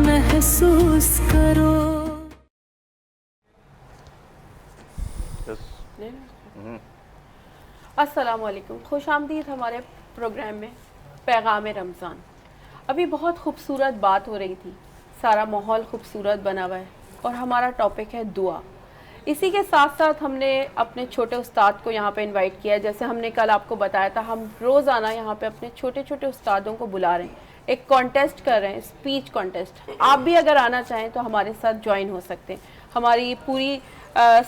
محسوس کرو. السلام علیکم، خوش آمدید ہمارے پروگرام میں پیغام رمضان. ابھی بہت خوبصورت بات ہو رہی تھی، سارا ماحول خوبصورت بنا ہوا ہے، اور ہمارا ٹاپک ہے دعا. اسی کے ساتھ ساتھ ہم نے اپنے چھوٹے استاد کو یہاں پہ انوائٹ کیا ہے. جیسے ہم نے کل آپ کو بتایا تھا, ہم روزانہ یہاں پہ اپنے چھوٹے چھوٹے استادوں کو بلا رہے ہیں, ایک کانٹیسٹ کر رہے ہیں, اسپیچ کانٹیسٹ. آپ بھی اگر آنا چاہیں تو ہمارے ساتھ جوائن ہو سکتے ہیں. ہماری پوری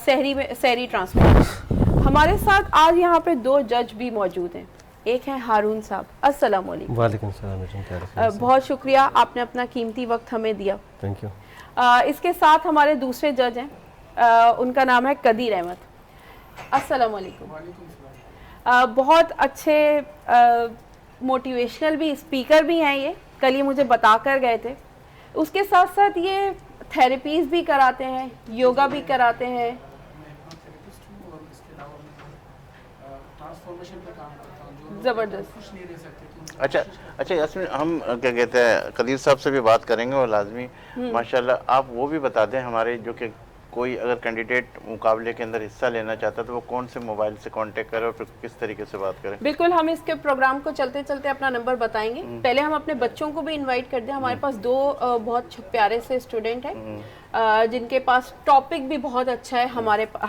سحری ٹرانسمیشن. ہمارے ساتھ آج یہاں پہ 2 جج بھی موجود ہیں. ایک ہیں ہارون صاحب. السلام علیکم. وعلیکم السلام. بہت شکریہ, آپ نے اپنا قیمتی وقت ہمیں دیا. Thank you. اس کے ساتھ ہمارے دوسرے جج ہیں, ان کا نام ہے قدیر احمد. السلام علیکم. بہت اچھے موٹیویشنل بھی اسپیکر بھی ہیں, یہ کل یہ مجھے بتا کر گئے تھے. اس کے ساتھ ساتھ یہ تھیراپیز بھی کراتے ہیں, یوگا بھی کراتے ہیں. زبردست. اچھا یاسمین, ہم کیا کہتے ہیں قدیر صاحب سے بھی بات کریں گے, اور لازمی ماشاءاللہ آپ وہ بھی بتا دیں ہمارے, جو کہ کوئی اگر کینڈیڈیٹ مقابلے کے اندر حصہ لینا چاہتا ہے تو وہ کون سے موبائل سے کانٹیکٹ کرے اور پھر کس طریقے سے بات کریں. بالکل, ہم اس کے پروگرام کو چلتے چلتے اپنا نمبر بتائیں گے. پہلے ہم اپنے بچوں کو بھی انوائٹ کر دیں. ہمارے پاس 2 بہت پیارے سے اسٹوڈنٹ ہیں جن کے پاس ٹاپک بھی بہت اچھا ہے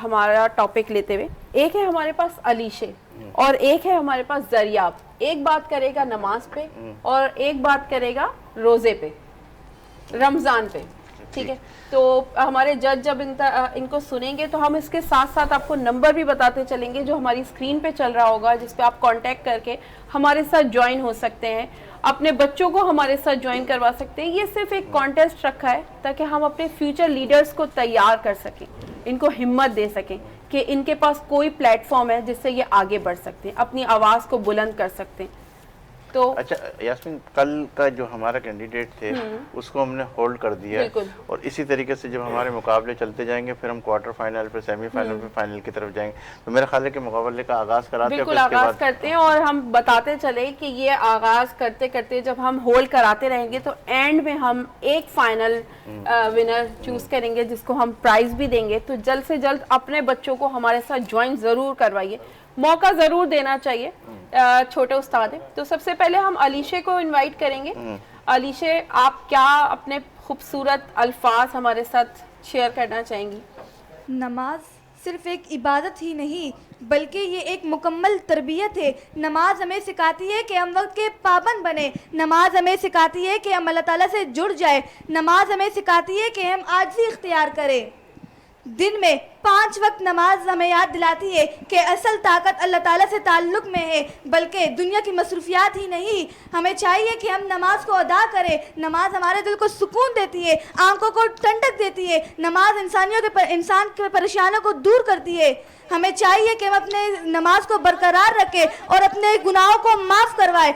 ہمارا ٹاپک لیتے ہوئے. ایک ہے ہمارے پاس علیشے اور ایک ہے ہمارے پاس زریاب. ایک بات کرے گا نماز پہ اور ایک بات کرے گا روزے پہ, رمضان پہ. ٹھیک ہے, تو ہمارے جج جب ان کو سنیں گے تو ہم اس کے ساتھ ساتھ آپ کو نمبر بھی بتاتے چلیں گے جو ہماری اسکرین پہ چل رہا ہوگا, جس پہ آپ کانٹیکٹ کر کے ہمارے ساتھ جوائن ہو سکتے ہیں, اپنے بچوں کو ہمارے ساتھ جوائن کروا سکتے ہیں. یہ صرف ایک کانٹیسٹ رکھا ہے تاکہ ہم اپنے فیوچر لیڈرز کو تیار کر سکیں, ان کو ہمت دے سکیں کہ ان کے پاس کوئی پلیٹ فارم ہے جس سے یہ آگے بڑھ سکتے ہیں, اپنی آواز کو بلند کر سکتے ہیں. تو اچھا یاسمین, کل کا جو ہمارا کینڈیڈیٹ تھے اس کو ہم نے ہولڈ کر دیا ہے, اور اسی طریقے سے جب ہمارے مقابلے چلتے جائیں گے پھر ہم کوارٹر فائنل, پھر سیمی فائنل, پھر فائنل کی طرف جائیں گے. تو میرا خیال ہے کہ مقابلے کا آغاز کراتے ہیں. بالکل آغاز کرتے ہیں, اور ہم بتاتے چلے کہ یہ آغاز کرتے کرتے جب ہم ہولڈ کراتے رہیں گے تو اینڈ میں ہم ایک فائنل ونر چوز کریں گے جس کو ہم پرائز بھی دیں گے. تو جلد سے جلد اپنے بچوں کو ہمارے ساتھ جوائن ضرور کروائیے, موقع ضرور دینا چاہیے. چھوٹے استاد ہیں, تو سب سے پہلے ہم علیشے کو انوائٹ کریں گے. علیشے, آپ کیا اپنے خوبصورت الفاظ ہمارے ساتھ شیئر کرنا چاہیں گی؟ نماز صرف ایک عبادت ہی نہیں بلکہ یہ ایک مکمل تربیت ہے. نماز ہمیں سکھاتی ہے کہ ہم وقت کے پابند بنیں. نماز ہمیں سکھاتی ہے کہ ہم اللہ تعالیٰ سے جڑ جائیں. نماز ہمیں سکھاتی ہے کہ ہم عاجزی اختیار کریں. دن میں 5 وقت نماز ہمیں یاد دلاتی ہے کہ اصل طاقت اللہ تعالیٰ سے تعلق میں ہے, بلکہ دنیا کی مصروفیات ہی نہیں. ہمیں چاہیے کہ ہم نماز کو ادا کریں. نماز ہمارے دل کو سکون دیتی ہے, آنکھوں کو ٹھنڈک دیتی ہے. نماز انسان کے پریشانیوں کو دور کرتی ہے. ہمیں چاہیے کہ ہم اپنے نماز کو برقرار رکھیں اور اپنے گناہوں کو معاف کروائے.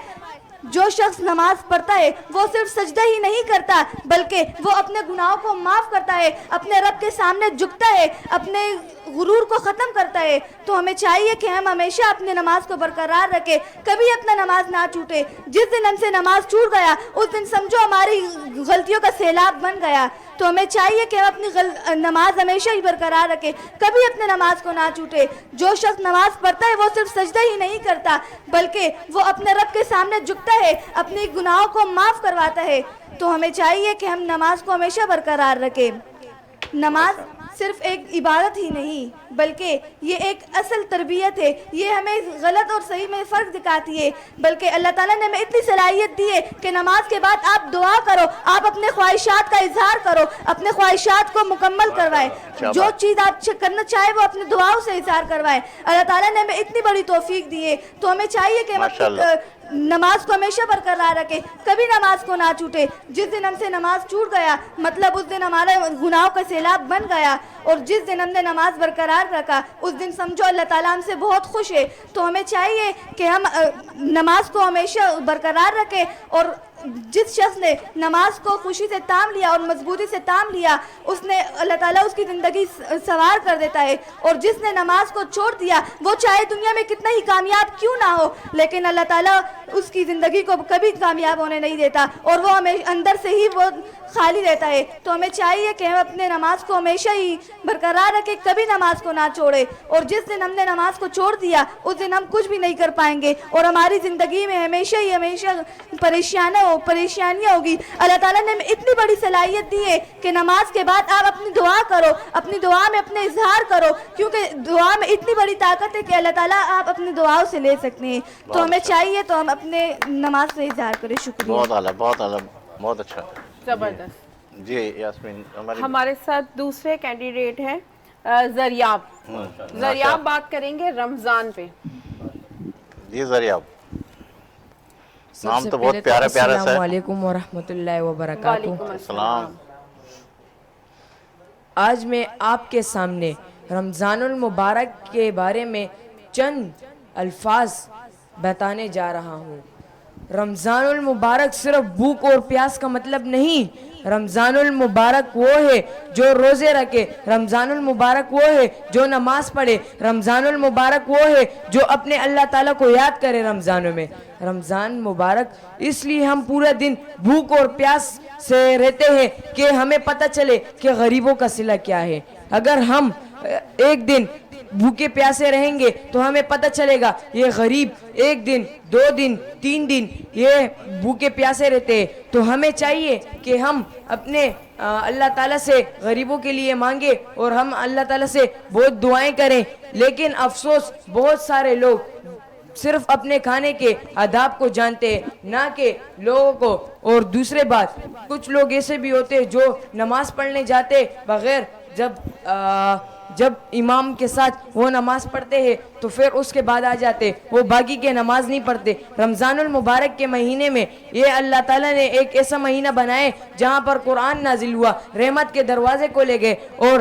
جو شخص نماز پڑھتا ہے وہ صرف سجدہ ہی نہیں کرتا بلکہ وہ اپنے گناہوں کو معاف کرتا ہے, اپنے رب کے سامنے جھکتا ہے, اپنے غرور کو ختم کرتا ہے. تو ہمیں چاہیے کہ ہم ہمیشہ اپنے نماز کو برقرار رکھیں, کبھی اپنا نماز نہ چھوٹے. جس دن ہم سے نماز چھوٹ گیا اس دن سمجھو ہماری غلطیوں کا سیلاب بن گیا. تو ہمیں چاہیے کہ ہم اپنی نماز ہمیشہ ہی برقرار رکھیں, کبھی اپنے نماز کو نہ چھوٹے. جو شخص نماز پڑھتا ہے وہ صرف سجدہ ہی نہیں کرتا بلکہ وہ اپنے رب کے سامنے جھکتا ہے, اپنی گناہوں کو معاف کرواتا ہے. تو ہمیں چاہیے کہ ہم نماز کو ہمیشہ برقرار رکھیں. نماز صرف ایک عبادت ہی نہیں بلکہ یہ ایک اصل تربیت ہے. یہ ہمیں غلط اور صحیح میں فرق دکھاتی ہے, بلکہ اللہ تعالیٰ نے ہمیں اتنی صلاحیت دی ہے کہ نماز کے بعد آپ دعا کرو, آپ اپنے خواہشات کا اظہار کرو, اپنے خواہشات کو مکمل کروائیں. جو چیز آپ کرنا چاہے وہ اپنے دعاؤں سے اظہار کروائیں. اللہ تعالیٰ نے ہمیں اتنی بڑی توفیق دی ہے, تو ہمیں چاہیے کہ ہم اپنی نماز کو ہمیشہ برقرار رکھیں, کبھی نماز کو نہ چھوٹے. جس دن ہم سے نماز چھوٹ گیا مطلب اس دن ہمارے گناہوں کا سیلاب بن گیا, اور جس دن ہم نے نماز برقرار رکھا اس دن سمجھو اللہ تعالیٰ ہم سے بہت خوش ہے. تو ہمیں چاہیے کہ ہم نماز کو ہمیشہ برقرار رکھیں, اور جس شخص نے نماز کو خوشی سے تام لیا اور مضبوطی سے تام لیا اس نے اللہ تعالیٰ اس کی زندگی سوار کر دیتا ہے. اور جس نے نماز کو چھوڑ دیا وہ چاہے دنیا میں کتنا ہی کامیاب کیوں نہ ہو لیکن اللہ تعالیٰ اس کی زندگی کو کبھی کامیاب ہونے نہیں دیتا اور وہ ہمیں اندر سے ہی وہ خالی رہتا ہے. تو ہمیں چاہیے کہ ہم اپنے نماز کو ہمیشہ ہی برقرار رکھیں, کبھی نماز کو نہ چھوڑے, اور جس دن ہم نے نماز کو چھوڑ دیا اس دن ہم کچھ بھی نہیں کر پائیں گے اور ہماری زندگی میں ہمیشہ پریشانیاں ہوگی. اللہ تعالیٰ نے ہمیں اتنی بڑی صلاحیت دی ہے کہ نماز کے بعد آپ اپنی دعا کرو, اپنی دعا میں اپنے اظہار کرو, کیونکہ دعا میں اتنی بڑی طاقت ہے کہ اللہ تعالیٰ آپ اپنی دعاؤں سے لے سکتے ہیں. تو ہمیں چاہیے تو ہم اپنے نماز سے اظہار کریں. شکریہ. بہت اعلیٰ, بہت اعلیٰ, بہت اچھا. زبردست. جی یاسمین, ہمارے ساتھ دوسرے کینڈیڈیٹ ہیں زریاب. زریاب بات کریں گے رمضان پہ. جی زریاب, نام تو بہت پیارا پیارا سا ہے. السلام علیکم ورحمۃ اللہ وبرکاتہ. السلام. آج میں آپ کے سامنے رمضان المبارک کے بارے میں چند الفاظ بتانے جا رہا ہوں. رمضان المبارک صرف بھوک اور پیاس کا مطلب نہیں. رمضان المبارک وہ ہے جو روزے رکھے. رمضان المبارک وہ ہے جو نماز پڑھے. رمضان المبارک وہ ہے جو اپنے اللہ تعالیٰ کو یاد کرے رمضانوں میں. رمضان مبارک اس لیے ہم پورا دن بھوک اور پیاس سے رہتے ہیں کہ ہمیں پتہ چلے کہ غریبوں کا صلہ کیا ہے. اگر ہم ایک دن بھوکے پیاسے رہیں گے تو ہمیں پتہ چلے گا یہ غریب ایک دن, 2 دن, 3 دن یہ بھوکے پیاسے رہتے ہیں. تو ہمیں چاہیے کہ ہم اپنے اللہ تعالیٰ سے غریبوں کے لیے مانگے اور ہم اللہ تعالیٰ سے بہت دعائیں کریں. لیکن افسوس بہت سارے لوگ صرف اپنے کھانے کے آداب کو جانتے ہیں, نہ کہ لوگوں کو. اور دوسرے بات, کچھ لوگ ایسے بھی ہوتے ہیں جو نماز پڑھنے جاتے بغیر, جب امام کے ساتھ وہ نماز پڑھتے ہیں تو پھر اس کے بعد آ جاتے, وہ باقی کے نماز نہیں پڑھتے. رمضان المبارک کے مہینے میں یہ اللہ تعالیٰ نے ایک ایسا مہینہ بنائے جہاں پر قرآن نازل ہوا, رحمت کے دروازے کھولے گئے اور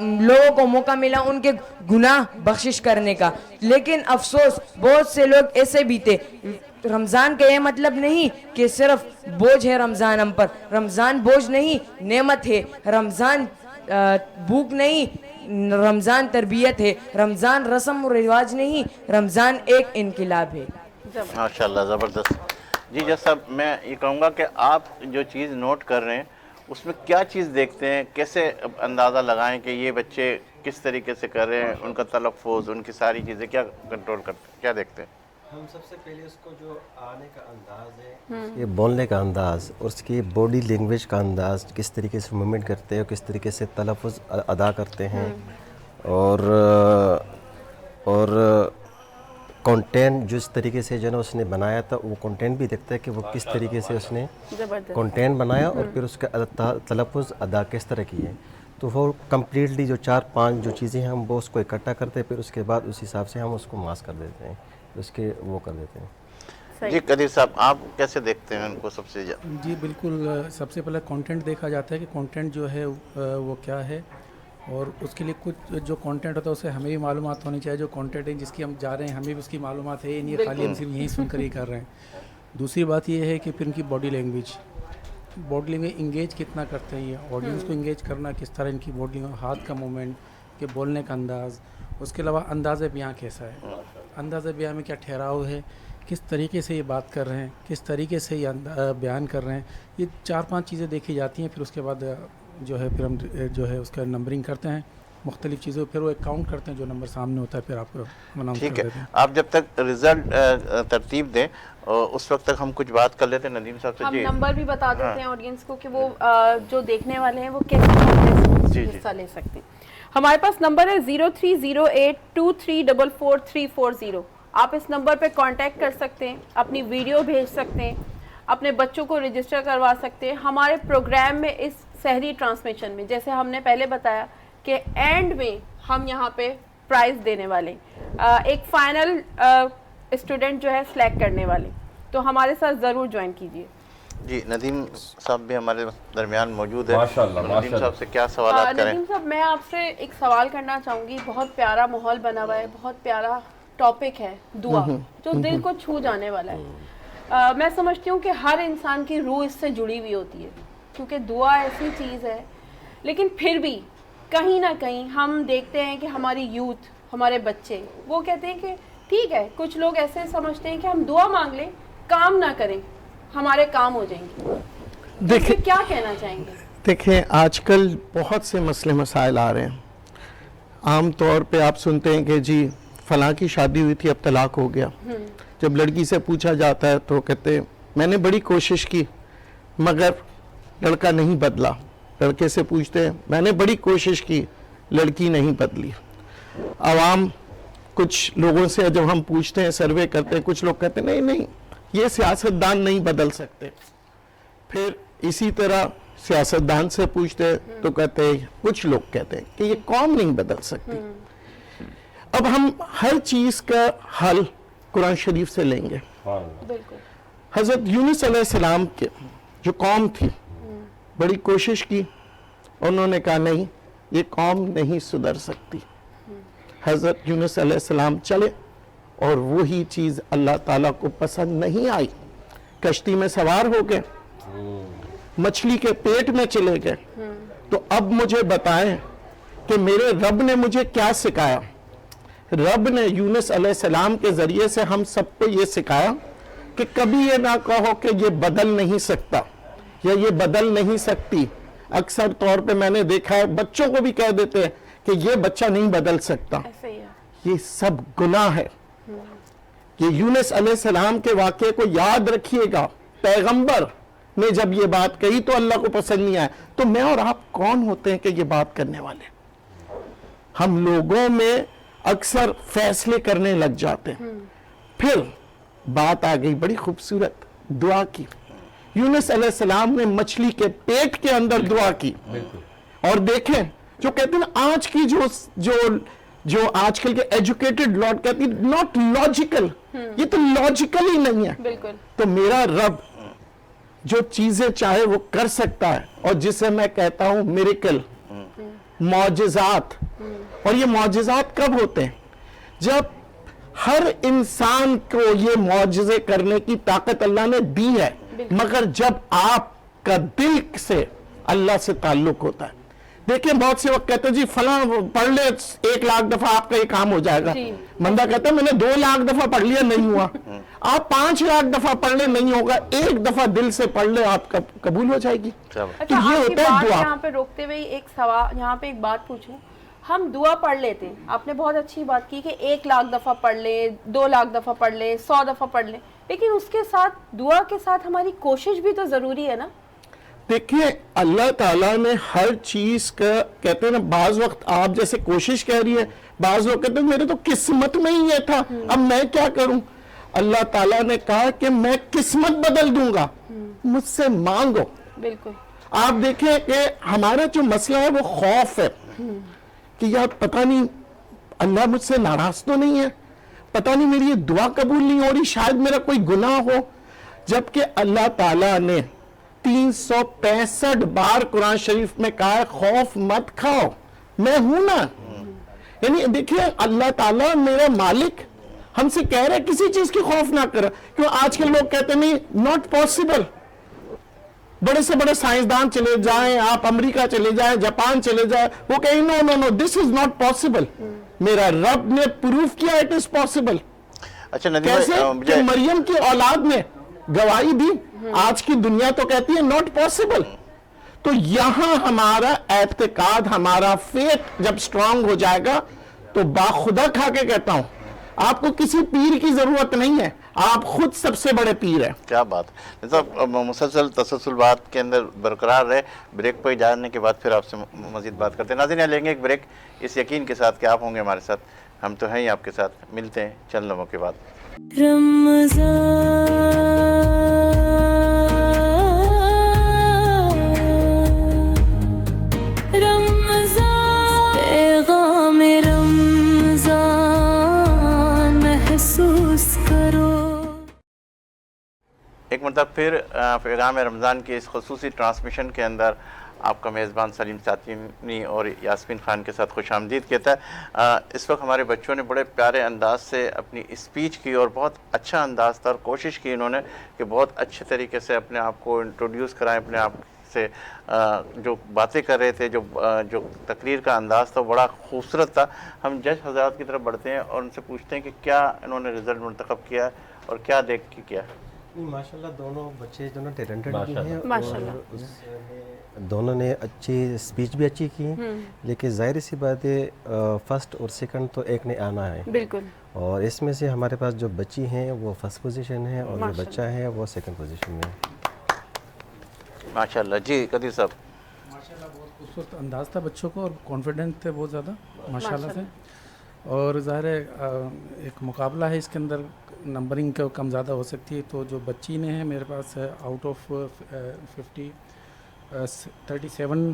لوگوں کو موقع ملا ان کے گناہ بخشش کرنے کا. لیکن افسوس بہت سے لوگ ایسے بھی تھے. رمضان کا یہ مطلب نہیں کہ صرف بوجھ ہے رمضان ہم پر. رمضان بوجھ نہیں, نعمت ہے. رمضان بھوک نہیں, رمضان تربیت ہے. رمضان رسم و رواج نہیں, رمضان ایک انقلاب ہے. ماشاءاللہ, زبردست. جی جیسا میں یہ کہوں گا کہ آپ جو چیز نوٹ کر رہے ہیں اس میں کیا چیز دیکھتے ہیں, کیسے اندازہ لگائیں کہ یہ بچے کس طریقے سے کر رہے ہیں, ان کا تلفظ, ان کی ساری چیزیں کیا کنٹرول کرتے ہیں, کیا دیکھتے ہیں؟ ہم سب سے پہلے اس کو جو آنے کا انداز ہے, اس کے بولنے کا انداز, اور اس کی باڈی لینگویج کا انداز, کس طریقے سے موومنٹ کرتے ہیں, کس طریقے سے تلفظ ادا کرتے ہیں, اور کنٹینٹ جس طریقے سے جو نا اس نے بنایا تھا وہ کنٹینٹ بھی دیکھتا ہے کہ وہ کس طریقے سے اس نے کنٹینٹ بنایا اور پھر اس کا تلفظ ادا کس طرح کی ہے. تو وہ کمپلیٹلی جو 4-5 جو چیزیں ہیں ہم وہ اس کو اکٹھا کرتے ہیں, پھر اس کے بعد اس حساب سے ہم اس کو ماس کر دیتے ہیں, اس کے وہ کر دیتے ہیں. جی قدیر صاحب, آپ کیسے دیکھتے ہیں ان کو سب سے زیادہ؟ جی بالکل, سب سے پہلے کانٹینٹ دیکھا جاتا ہے کہ کانٹینٹ جو ہے وہ کیا ہے, اور اس کے لیے کچھ جو کانٹینٹ ہوتا ہے اسے ہمیں بھی معلومات ہونی چاہیے. جو کانٹینٹ ہے جس کی ہم جا رہے ہیں ہمیں بھی اس کی معلومات ہے, نہیں خالی ہم صرف یہیں سن کر ہی کر رہے ہیں. دوسری بات یہ ہے کہ پھر ان کی باڈی لینگویج انگیج کتنا کرتے ہیں, یہ آڈینس کو انگیج کرنا کس طرح, ان کی باڈی ہاتھ کا موومنٹ, کے بولنے کا انداز. اس کے علاوہ انداز بیاں کیسا ہے, انداز بیاں میں کیا ٹھہراؤ ہے, کس طریقے سے یہ بات کر رہے ہیں, کس طریقے سے یہ بیان کر رہے ہیں. یہ 4-5 چیزیں دیکھی جاتی ہیں. پھر اس کے بعد جو ہے پھر ہم جو ہے اس کا نمبرنگ کرتے ہیں مختلف چیزوں, پھر وہ ایک کاؤنٹ کرتے ہیں, جو نمبر سامنے ہوتا ہے پھر آپ کو اناؤنس کر دیتے ہیں. آپ جب تک رزلٹ ترتیب دیں اس وقت تک ہم کچھ بات کر لیتے ہیں ندیم صاحب سے. ہم نمبر بھی بتا دیتے ہیں آڈینس کو کہ وہ جو دیکھنے والے ہیں وہ کیسے حصہ لے سکتے ہیں. ہمارے پاس نمبر ہے 030823444340. آپ اس نمبر پہ کانٹیکٹ کر سکتے ہیں, اپنی ویڈیو بھیج سکتے ہیں, اپنے بچوں کو رجسٹر کروا سکتے ہیں. ہمارے پروگرام میں اس سحری ٹرانسمیشن میں جیسے ہم نے پہلے بتایا کہ اینڈ میں ہم یہاں پہ پرائز دینے والے, ایک فائنل اسٹوڈنٹ جو ہے سلیکٹ کرنے والے. تو ہمارے ساتھ ضرور جوائن کیجیے. جی ندیم صاحب بھی ہمارے درمیان موجود ہے. ماشاءاللہ, ندیم صاحب سے کیا سوالات کریں؟ ندیم صاحب میں آپ سے ایک سوال کرنا چاہوں گی. بہت پیارا ماحول بنا ہوا ہے, بہت پیارا ٹاپک ہے دعا, جو دل کو چھو جانے والا ہے. میں سمجھتی ہوں کہ ہر انسان کی روح اس سے جڑی ہوئی ہوتی ہے, کیونکہ دعا ایسی چیز ہے. لیکن پھر بھی کہیں نہ کہیں ہم دیکھتے ہیں کہ ہماری یوتھ ہمارے بچے وہ کہتے ہیں کہ ٹھیک ہے، کچھ لوگ ایسے سمجھتے ہیں کہ ہم دعا مانگ لیں، کام نہ کریں، ہمارے کام ہو جائیں گے. دیکھیں کیا کہنا چاہیں گے؟ دیکھیں آج کل بہت سے مسئلے مسائل آ رہے ہیں. عام طور پہ آپ سنتے ہیں کہ جی فلاں کی شادی ہوئی تھی اب طلاق ہو گیا. جب لڑکی سے پوچھا جاتا ہے تو کہتے ہیں میں نے بڑی کوشش کی مگر لڑکا نہیں بدلا. لڑکے سے پوچھتے ہیں میں نے بڑی کوشش کی لڑکی نہیں بدلی. عوام کچھ لوگوں سے جب ہم پوچھتے ہیں سروے کرتے ہیں کچھ لوگ کہتے ہیں نہیں یہ سیاستدان نہیں بدل سکتے. پھر اسی طرح سیاستدان سے پوچھتے ہیں تو کہتے ہیں کچھ لوگ کہتے ہیں کہ یہ قوم نہیں بدل سکتی. اب ہم ہر چیز کا حل قرآن شریف سے لیں گے. حضرت یونس علیہ السلام کے جو قوم تھی بڑی کوشش کی، انہوں نے کہا نہیں یہ قوم نہیں سدھر سکتی. حضرت یونس علیہ السلام چلے اور وہی چیز اللہ تعالیٰ کو پسند نہیں آئی. کشتی میں سوار ہو گئے، مچھلی کے پیٹ میں چلے گئے. تو اب مجھے بتائیں کہ میرے رب نے مجھے کیا سکھایا. رب نے یونس علیہ السلام کے ذریعے سے ہم سب کو یہ سکھایا کہ کبھی یہ نہ کہو کہ یہ بدل نہیں سکتا یا یہ بدل نہیں سکتی. اکثر طور پہ میں نے دیکھا ہے بچوں کو بھی کہہ دیتے ہیں کہ یہ بچہ نہیں بدل سکتا. یہ سب گناہ ہے. یہ یونس علیہ السلام کے واقعے کو یاد رکھیے گا. پیغمبر نے جب یہ بات کہی تو اللہ کو پسند نہیں آیا. تو میں اور آپ کون ہوتے ہیں کہ یہ بات کرنے والے؟ ہم لوگوں میں اکثر فیصلے کرنے لگ جاتے ہیں. پھر بات آ گئی بڑی خوبصورت دعا کی. یونس علیہ السلام نے مچھلی کے پیٹ کے اندر دعا کی. اور دیکھیں جو کہتے ہیں آج کی جو آج کل کے ایجوکیٹڈ لوگ کہتی ناٹ لاجیکل، یہ تو لاجیکل ہی نہیں ہے. تو میرا رب جو چیزیں چاہے وہ کر سکتا ہے، اور جسے میں کہتا ہوں میریکل، معجزات. اور یہ معجزات کب ہوتے ہیں؟ جب ہر انسان کو یہ معجزے کرنے کی طاقت اللہ نے دی ہے، مگر جب آپ کا دل سے اللہ سے تعلق ہوتا ہے. دیکھیں بہت سے وقت کہتے ہیں جی فلاں پڑھ لے 1,00,000 دفعہ آپ کا یہ کام ہو جائے گا. بندہ کہتا ہے میں نے 2,00,000 دفعہ پڑھ لیا نہیں ہوا. آپ 5,00,000 دفعہ پڑھ لے نہیں ہوگا، ایک دفعہ دل سے پڑھ لے آپ کا قبول ہو جائے گی. تو یہ ہوتا ہے دعا. یہاں پہ روکتے ہوئے ایک سوال، یہاں پہ ایک بات پوچھوں. ہم دعا پڑھ لیتے ہیں، آپ نے بہت اچھی بات کی کہ 1,00,000 دفعہ پڑھ لیں، 2,00,000 دفعہ پڑھ لیں، 100 دفعہ پڑھ لیں، لیکن اس کے ساتھ دعا کے ساتھ ہماری کوشش بھی تو ضروری ہے نا. دیکھیں اللہ تعالیٰ نے ہر چیز کا کہتے ہیں نا، بعض وقت آپ جیسے کوشش کہہ رہی ہے، بعض لوگ کہتے ہیں میرے تو قسمت میں ہی یہ تھا اب میں کیا کروں. اللہ تعالیٰ نے کہا کہ میں قسمت بدل دوں گا، مجھ سے مانگو. بالکل. آپ دیکھیں کہ ہمارا جو مسئلہ ہے وہ خوف ہے کہ یار پتہ نہیں اللہ مجھ سے ناراض تو نہیں ہے، پتہ نہیں میری یہ دعا قبول نہیں ہو رہی، شاید میرا کوئی گناہ ہو. جبکہ اللہ تعالیٰ نے 365 بار قرآن شریف میں کہا ہے خوف مت کھاؤ، میں ہوں نا. یعنی دیکھیں اللہ تعالیٰ میرا مالک ہم سے کہہ رہا ہے کسی چیز کی خوف نہ کرو. کیوں آج کل لوگ کہتے ہیں نہیں ناٹ پاسبل. بڑے سے بڑے سائنسدان چلے جائیں، آپ امریکہ چلے جائیں، جاپان چلے جائیں، وہ کہیں نو دس از ناٹ پاسبل. میرا رب نے پروف کیا اٹ از پاسبل. اچھا ندیم کیسے کہ مریم کی اولاد نے گواہی دی. آج کی دنیا تو کہتی ہے ناٹ پاسبل. تو یہاں ہمارا اعتقاد، ہمارا فیتھ جب سٹرونگ ہو جائے گا تو باخدا کھا کے کہتا ہوں آپ کو کسی پیر کی ضرورت نہیں ہے، آپ خود سب سے بڑے پیر ہیں. کیا بات ہے. مسلسل تسلسل بات کے اندر برقرار رہے. بریک پہ جانے کے بعد پھر آپ سے مزید بات کرتے ہیں. ناظرین لیں گے ایک بریک اس یقین کے ساتھ کہ آپ ہوں گے ہمارے ساتھ، ہم تو ہیں ہی آپ کے ساتھ. ملتے ہیں چند لمحوں کے بعد. ایک مرتبہ پھر پیغام رمضان کی اس خصوصی ٹرانسمیشن کے اندر آپ کا میزبان سلیم ساتینی اور یاسمین خان کے ساتھ خوش آمدید کہتا ہے. اس وقت ہمارے بچوں نے بڑے پیارے انداز سے اپنی اسپیچ کی اور بہت اچھا انداز تھا اور کوشش کی انہوں نے کہ بہت اچھے طریقے سے اپنے آپ کو انٹروڈیوس کرائیں، اپنے آپ سے جو باتیں کر رہے تھے، جو تقریر کا انداز تھا بڑا خوبصورت تھا. ہم جج حضرات کی طرف بڑھتے ہیں اور ان سے پوچھتے ہیں کہ کیا انہوں نے رزلٹ منتخب کیا اور کیا دیکھ کے کیا. ماشاءاللہ دونوں بچے جو نا ٹیلنٹڈ بھی ہیں اور دونوں نے اچھی اسپیچ بھی اچھی کی، لیکن ظاہر سی بات ہے فرسٹ اور سیکنڈ تو ایک نے آنا ہے بالکل. اور اس میں سے ہمارے پاس جو بچی ہیں وہ فرسٹ پوزیشن ہے اور جو بچہ ہے وہ سیکنڈ پوزیشن میں ہے. ماشاءاللہ. جی قدیر صاحب. ماشاءاللہ بہت خوبصورت انداز تھا بچوں کو اور کانفیڈنٹ تھے بہت زیادہ ماشاءاللہ سے. اور ظاہر ہے ایک مقابلہ ہے اس کے اندر، نمبرنگ کا کم زیادہ ہو سکتی ہے. تو جو بچی نے ہے میرے پاس آؤٹ آف 37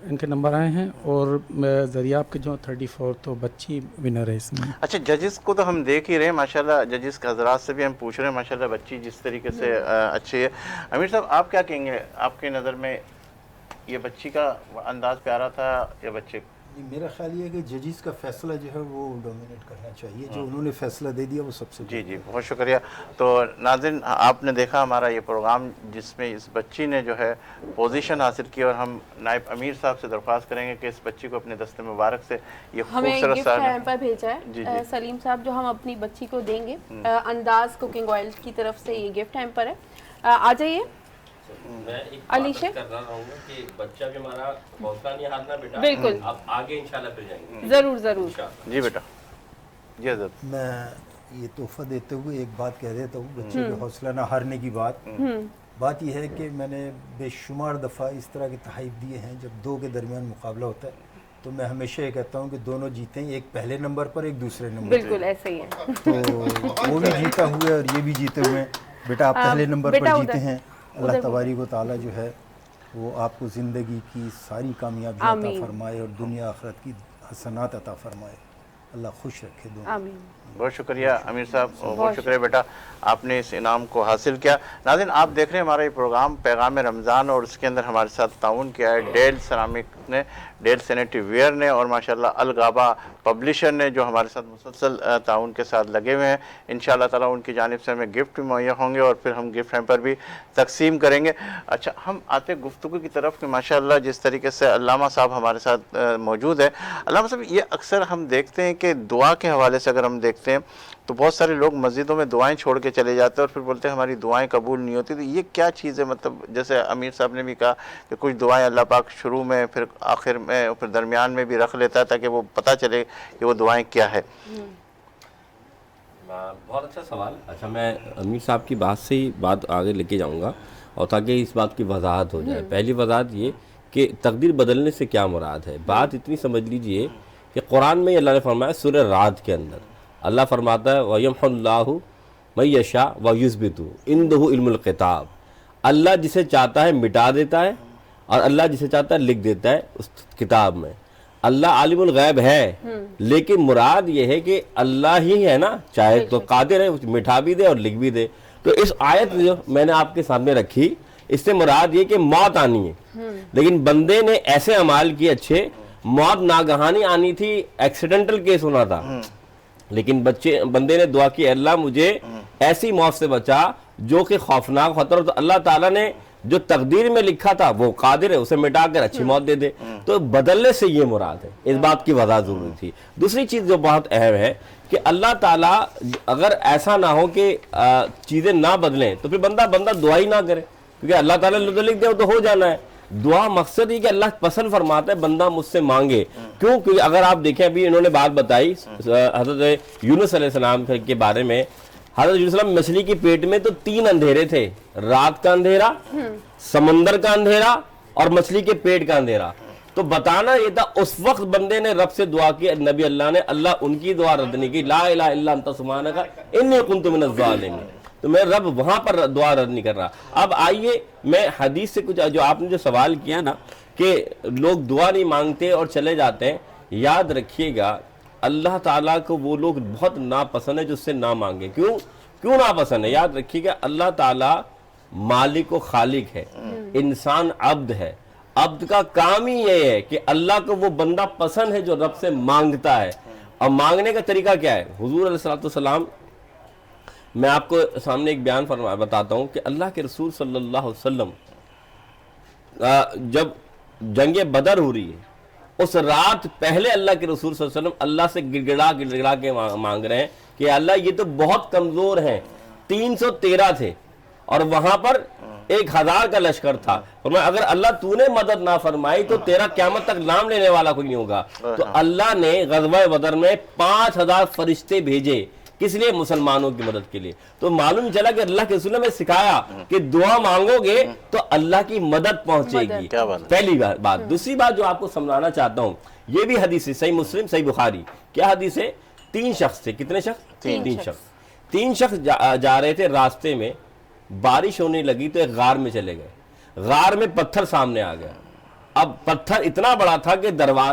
ان کے نمبر آئے ہیں اور دریاب کے جو 34، تو بچی ونر ہے اس میں. اچھا ججز کو تو ہم دیکھ ہی رہے ہیں ماشاءاللہ، ججز کے حضرات سے بھی ہم پوچھ رہے ہیں ماشاءاللہ بچی جس طریقے سے اچھی ہے. امیر صاحب آپ کیا کہیں گے، آپ کی نظر میں یہ بچی کا انداز پیارا تھا یا بچے؟ میرا خیال یہ ہے کہ ججز کا فیصلہ جو ہے وہ ڈومینیٹ کرنا چاہیے، جو انہوں نے فیصلہ دے دیا وہ سب سے. جی بہت شکریہ. تو ناظرین آپ نے دیکھا ہمارا یہ پروگرام جس میں اس بچی نے جو ہے پوزیشن حاصل کی، اور ہم نائب امیر صاحب سے درخواست کریں گے کہ اس بچی کو اپنے دست مبارک سے یہ خوبصورت گفٹ ہیمپر بھیجا ہے سلیم صاحب، جو ہم اپنی بچی کو دیں گے. انداز کوکنگ آئل کی طرف سے یہ گفٹ ہیمپر ہے. آ جائیے. میں ایک بات کر رہا ہوں کہ بچہ بھی ہمارا حوصلہ نہیں ہارنا بیٹا، بالکل اب آگے انشاءاللہ پھر جائیں گے. ضرور. جی بیٹا. جی حضرت. میں یہ تحفہ دیتے ہوئے ایک بات کہہ دیتا ہوں، بچے کے حوصلہ نہ ہارنے کی بات یہ ہے کہ میں نے بے شمار دفعہ اس طرح کے تحائف دیے ہیں. جب دو کے درمیان مقابلہ ہوتا ہے تو میں ہمیشہ یہ کہتا ہوں کہ دونوں جیتے ہیں، ایک پہلے نمبر پر ایک دوسرے نمبر. بالکل ایسے ہی ہے. تو وہ بھی جیتا ہوا ہے اور یہ بھی جیتے ہوئے ہیں. بیٹا آپ پہلے نمبر پر جیتے ہیں. اللہ تبارک و تعالیٰ جو ہے وہ آپ کو زندگی کی ساری کامیابیاں عطا فرمائے اور دنیا آخرت کی حسنات عطا فرمائے. اللہ خوش رکھے دونوں. آمین. بہت شکریہ امیر صاحب، بہت شکریہ بیٹا آپ نے اس انعام کو حاصل کیا. ناظرین آپ دیکھ رہے ہیں ہمارا یہ پروگرام پیغام رمضان، اور اس کے اندر ہمارے ساتھ تعاون کیا ہے ڈیل سیرامک نے، ڈیل سینیٹری ویئر نے، اور ماشاءاللہ الغابہ پبلشر نے جو ہمارے ساتھ مسلسل تعاون کے ساتھ لگے ہوئے ہیں. انشاءاللہ تعالیٰ ان کی جانب سے ہمیں گفٹ بھی مہیا ہوں گے اور پھر ہم گفٹ ہیمپر بھی تقسیم کریں گے. اچھا ہم آتے گفتگو کی طرف کہ ماشاءاللہ جس طریقے سے علامہ صاحب ہمارے ساتھ موجود ہے. علامہ صاحب یہ اکثر ہم دیکھتے ہیں کہ دعا کے حوالے سے اگر ہم دیکھتے ہیں تو بہت سارے لوگ مسجدوں میں دعائیں چھوڑ کے چلے جاتے ہیں اور پھر بولتے ہیں ہماری دعائیں قبول نہیں ہوتی. تو یہ کیا چیز ہے؟ مطلب جیسے امیر صاحب نے بھی کہا کہ کچھ دعائیں اللہ پاک شروع میں، پھر آخر میں، پھر درمیان میں بھی رکھ لیتا ہے تاکہ وہ پتہ چلے کہ وہ دعائیں کیا ہے. بہت اچھا سوال. اچھا میں امیر صاحب کی بات سے ہی بات آگے لے کے جاؤں گا اور تاکہ اس بات کی وضاحت ہو جائے. پہلی وضاحت یہ کہ تقدیر بدلنے سے کیا مراد ہے. بات اتنی سمجھ لیجئے کہ قرآن میں اللہ نے فرمایا سورہ رعد کے اندر اللہ فرماتا ہے وَيَمْحُ اللَّهُ مَن يَشَاءُ وَيُثْبِتُ عِندَهُ عِلْمُ الْكِتَابِ. اللہ جسے چاہتا ہے مٹا دیتا ہے اور اللہ جسے چاہتا ہے لکھ دیتا ہے اس کتاب میں. اللہ عالم الغیب ہے، لیکن مراد یہ ہے کہ اللہ ہی ہے نا، چاہے تو قادر ہے مٹا بھی دے اور لکھ بھی دے. تو اس آیت جو میں نے آپ کے سامنے رکھی اس سے مراد یہ کہ موت آنی ہے، لیکن بندے نے ایسے اعمال کیے اچھے، موت ناگہانی آنی تھی، ایکسیڈنٹل کیس ہونا تھا، لیکن بندے نے دعا کی اللہ مجھے ایسی موت سے بچا جو کہ خوفناک خطر. تو اللہ تعالیٰ نے جو تقدیر میں لکھا تھا وہ قادر ہے اسے مٹا کر اچھی موت دے دے. تو بدلنے سے یہ مراد ہے، اس بات کی وضاحت ضروری تھی. دوسری چیز جو بہت اہم ہے کہ اللہ تعالیٰ اگر ایسا نہ ہو کہ چیزیں نہ بدلیں تو پھر بندہ دعا ہی نہ کرے، کیونکہ اللہ تعالیٰ نے تو لکھ دیا تو ہو جانا ہے. دعا مقصد ہی کہ اللہ پسند فرماتا ہے بندہ مجھ سے مانگے. کیوں کہ اگر آپ دیکھیں ابھی انہوں نے بات بتائی حضرت یونس علیہ السلام کے بارے میں. حضرت یونس علیہ السلام مچھلی کے پیٹ میں تو 3 اندھیرے تھے، رات کا اندھیرا، سمندر کا اندھیرا اور مچھلی کے پیٹ کا اندھیرا. تو بتانا یہ تھا اس وقت بندے نے رب سے دعا کی، نبی اللہ نے، اللہ ان کی دعا رد نہیں کی، لا الہ الا انت سبحانک انی کنت من الظالمین. تو میں رب وہاں پر دعا رد نہیں کر رہا. اب آئیے میں حدیث سے کچھ جو آپ نے جو سوال کیا نا کہ لوگ دعا نہیں مانگتے اور چلے جاتے ہیں، یاد رکھیے گا اللہ تعالیٰ کو وہ لوگ بہت ناپسند ہے جو اس سے نہ مانگے. کیوں ناپسند ہے؟ یاد رکھیے گا اللہ تعالیٰ مالک و خالق ہے، انسان عبد ہے. عبد کا کام ہی یہ ہے کہ اللہ کو وہ بندہ پسند ہے جو رب سے مانگتا ہے. اور مانگنے کا طریقہ کیا ہے؟ حضور علیہ السلام، میں آپ کو سامنے ایک بیان بتاتا ہوں کہ اللہ کے رسول صلی اللہ علیہ وسلم جب جنگ بدر ہو رہی ہے اس رات پہلے اللہ کے رسول صلی اللہ علیہ وسلم اللہ سے گڑ گڑا کے مانگ رہے ہیں کہ اللہ یہ تو بہت کمزور ہیں، 313 تھے اور وہاں پر 1000 کا لشکر تھا، فرمایا اگر اللہ تو نے مدد نہ فرمائی تو تیرا قیامت تک نام لینے والا کوئی نہیں ہوگا۔ تو اللہ نے غزوہ بدر میں 5000 فرشتے بھیجے، کس لیے؟ مسلمانوں کی مدد کے لیے۔ تو معلوم چلا کہ اللہ کے رسول نے ہمیں سکھایا کہ دعا مانگو گے تو اللہ کی مدد پہنچے گی، پہلی بات۔ دوسری بات جو آپ کو سمجھانا چاہتا ہوں، یہ بھی حدیث ہے، صحیح مسلم صحیح بخاری، کیا حدیث ہے؟ 3 شخص تھے، کتنے شخص؟ 3 شخص جا رہے تھے، راستے میں بارش ہونے لگی تو ایک غار میں چلے گئے، غار میں پتھر سامنے آ گیا، اب پتھر اتنا بڑا تھا کہ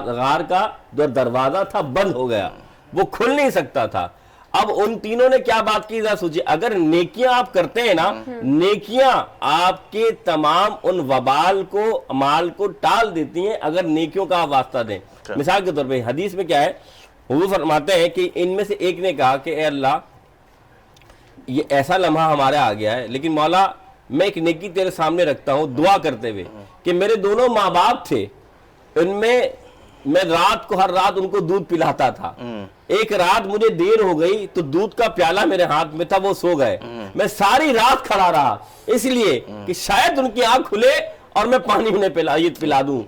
غار کا جو دروازہ تھا بند ہو گیا، وہ کھل نہیں سکتا تھا۔ اب ان تینوں نے کیا بات کی، ذرا سوچئے، اگر نیکیاں آپ کرتے ہیں نا، نیکیاں آپ کے تمام ان وبال کو، مال کو ٹال دیتی ہیں اگر نیکیوں کا آپ واسطہ دیں۔ مثال کے طور پہ حدیث میں کیا ہے، حضور فرماتے ہیں کہ ان میں سے ایک نے کہا کہ اے اللہ یہ ایسا لمحہ ہمارے آ گیا ہے، لیکن مولا میں ایک نیکی تیرے سامنے رکھتا ہوں دعا کرتے ہوئے کہ میرے دونوں ماں باپ تھے، ان میں رات کو ہر رات ان کو دودھ پلاتا تھا، ایک رات مجھے دیر ہو گئی تو دودھ کا پیالہ میرے ہاتھ میں تھا، وہ سو گئے، میں ساری رات کھڑا رہا اس لیے کہ شاید ان کی آنکھ کھلے اور میں پانی انہیں پلا دوں۔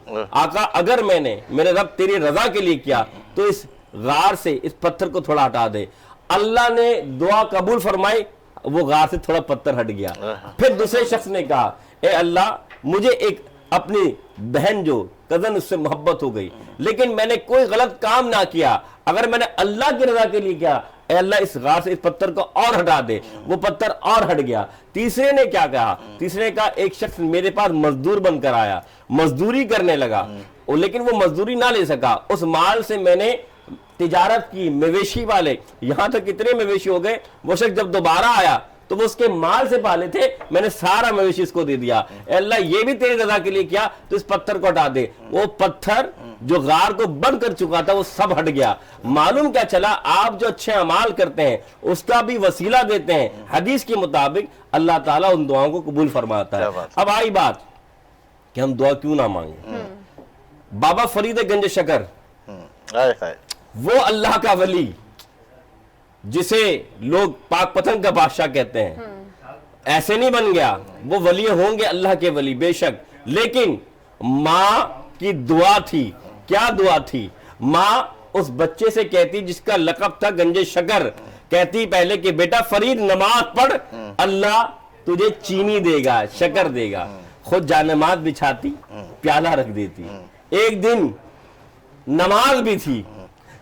آقا اگر میں نے میرے رب تیری رضا کے لیے کیا تو اس غار سے اس پتھر کو تھوڑا ہٹا دے۔ اللہ نے دعا قبول فرمائی، وہ غار سے تھوڑا پتھر ہٹ گیا۔ پھر دوسرے شخص نے کہا اے اللہ مجھے ایک اپنی بہن جو کزن اس سے محبت ہو گئی، لیکن میں نے کوئی غلط کام نہ کیا، اگر میں نے اللہ کی رضا کے لیے کیا اے اللہ اس غار سے اس پتھر کو اور ہٹا دے، وہ پتھر اور ہٹ گیا۔ تیسرے نے کیا کہا، تیسرے نے کہا ایک شخص میرے پاس مزدور بن کر آیا، مزدوری کرنے لگا، لیکن وہ مزدوری نہ لے سکا، اس مال سے میں نے تجارت کی، مویشی والے، یہاں تک کتنے مویشی ہو گئے، وہ شخص جب دوبارہ آیا تو وہ اس کے مال سے پالے تھے، میں نے سارا مویشی اس کو دے دیا، اے اللہ یہ بھی تیری رضا کے لیے کیا تو اس پتھر کو ہٹا دے۔ وہ پتھر جو غار کو بند کر چکا تھا وہ سب ہٹ گیا۔ معلوم کیا چلا، آپ جو اچھے اعمال کرتے ہیں اس کا بھی وسیلہ دیتے ہیں، حدیث کے مطابق اللہ تعالیٰ ان دعاؤں کو قبول فرماتا ہے۔ اب آئی بات کہ ہم دعا کیوں نہ مانگیں۔ بابا فرید گنج شکر، وہ اللہ کا ولی جسے لوگ پاک پتن کا بادشاہ کہتے ہیں، ایسے نہیں بن گیا، وہ ولی ہوں گے اللہ کے ولی بے شک، لیکن ماں کی دعا تھی۔ کیا دعا تھی؟ ماں اس بچے سے کہتی جس کا لقب تھا گنج شکر، کہتی پہلے کہ بیٹا فرید نماز پڑھ، اللہ تجھے چینی دے گا، شکر دے گا، خود جانماز بچھاتی، پیالہ رکھ دیتی۔ ایک دن نماز بھی تھی،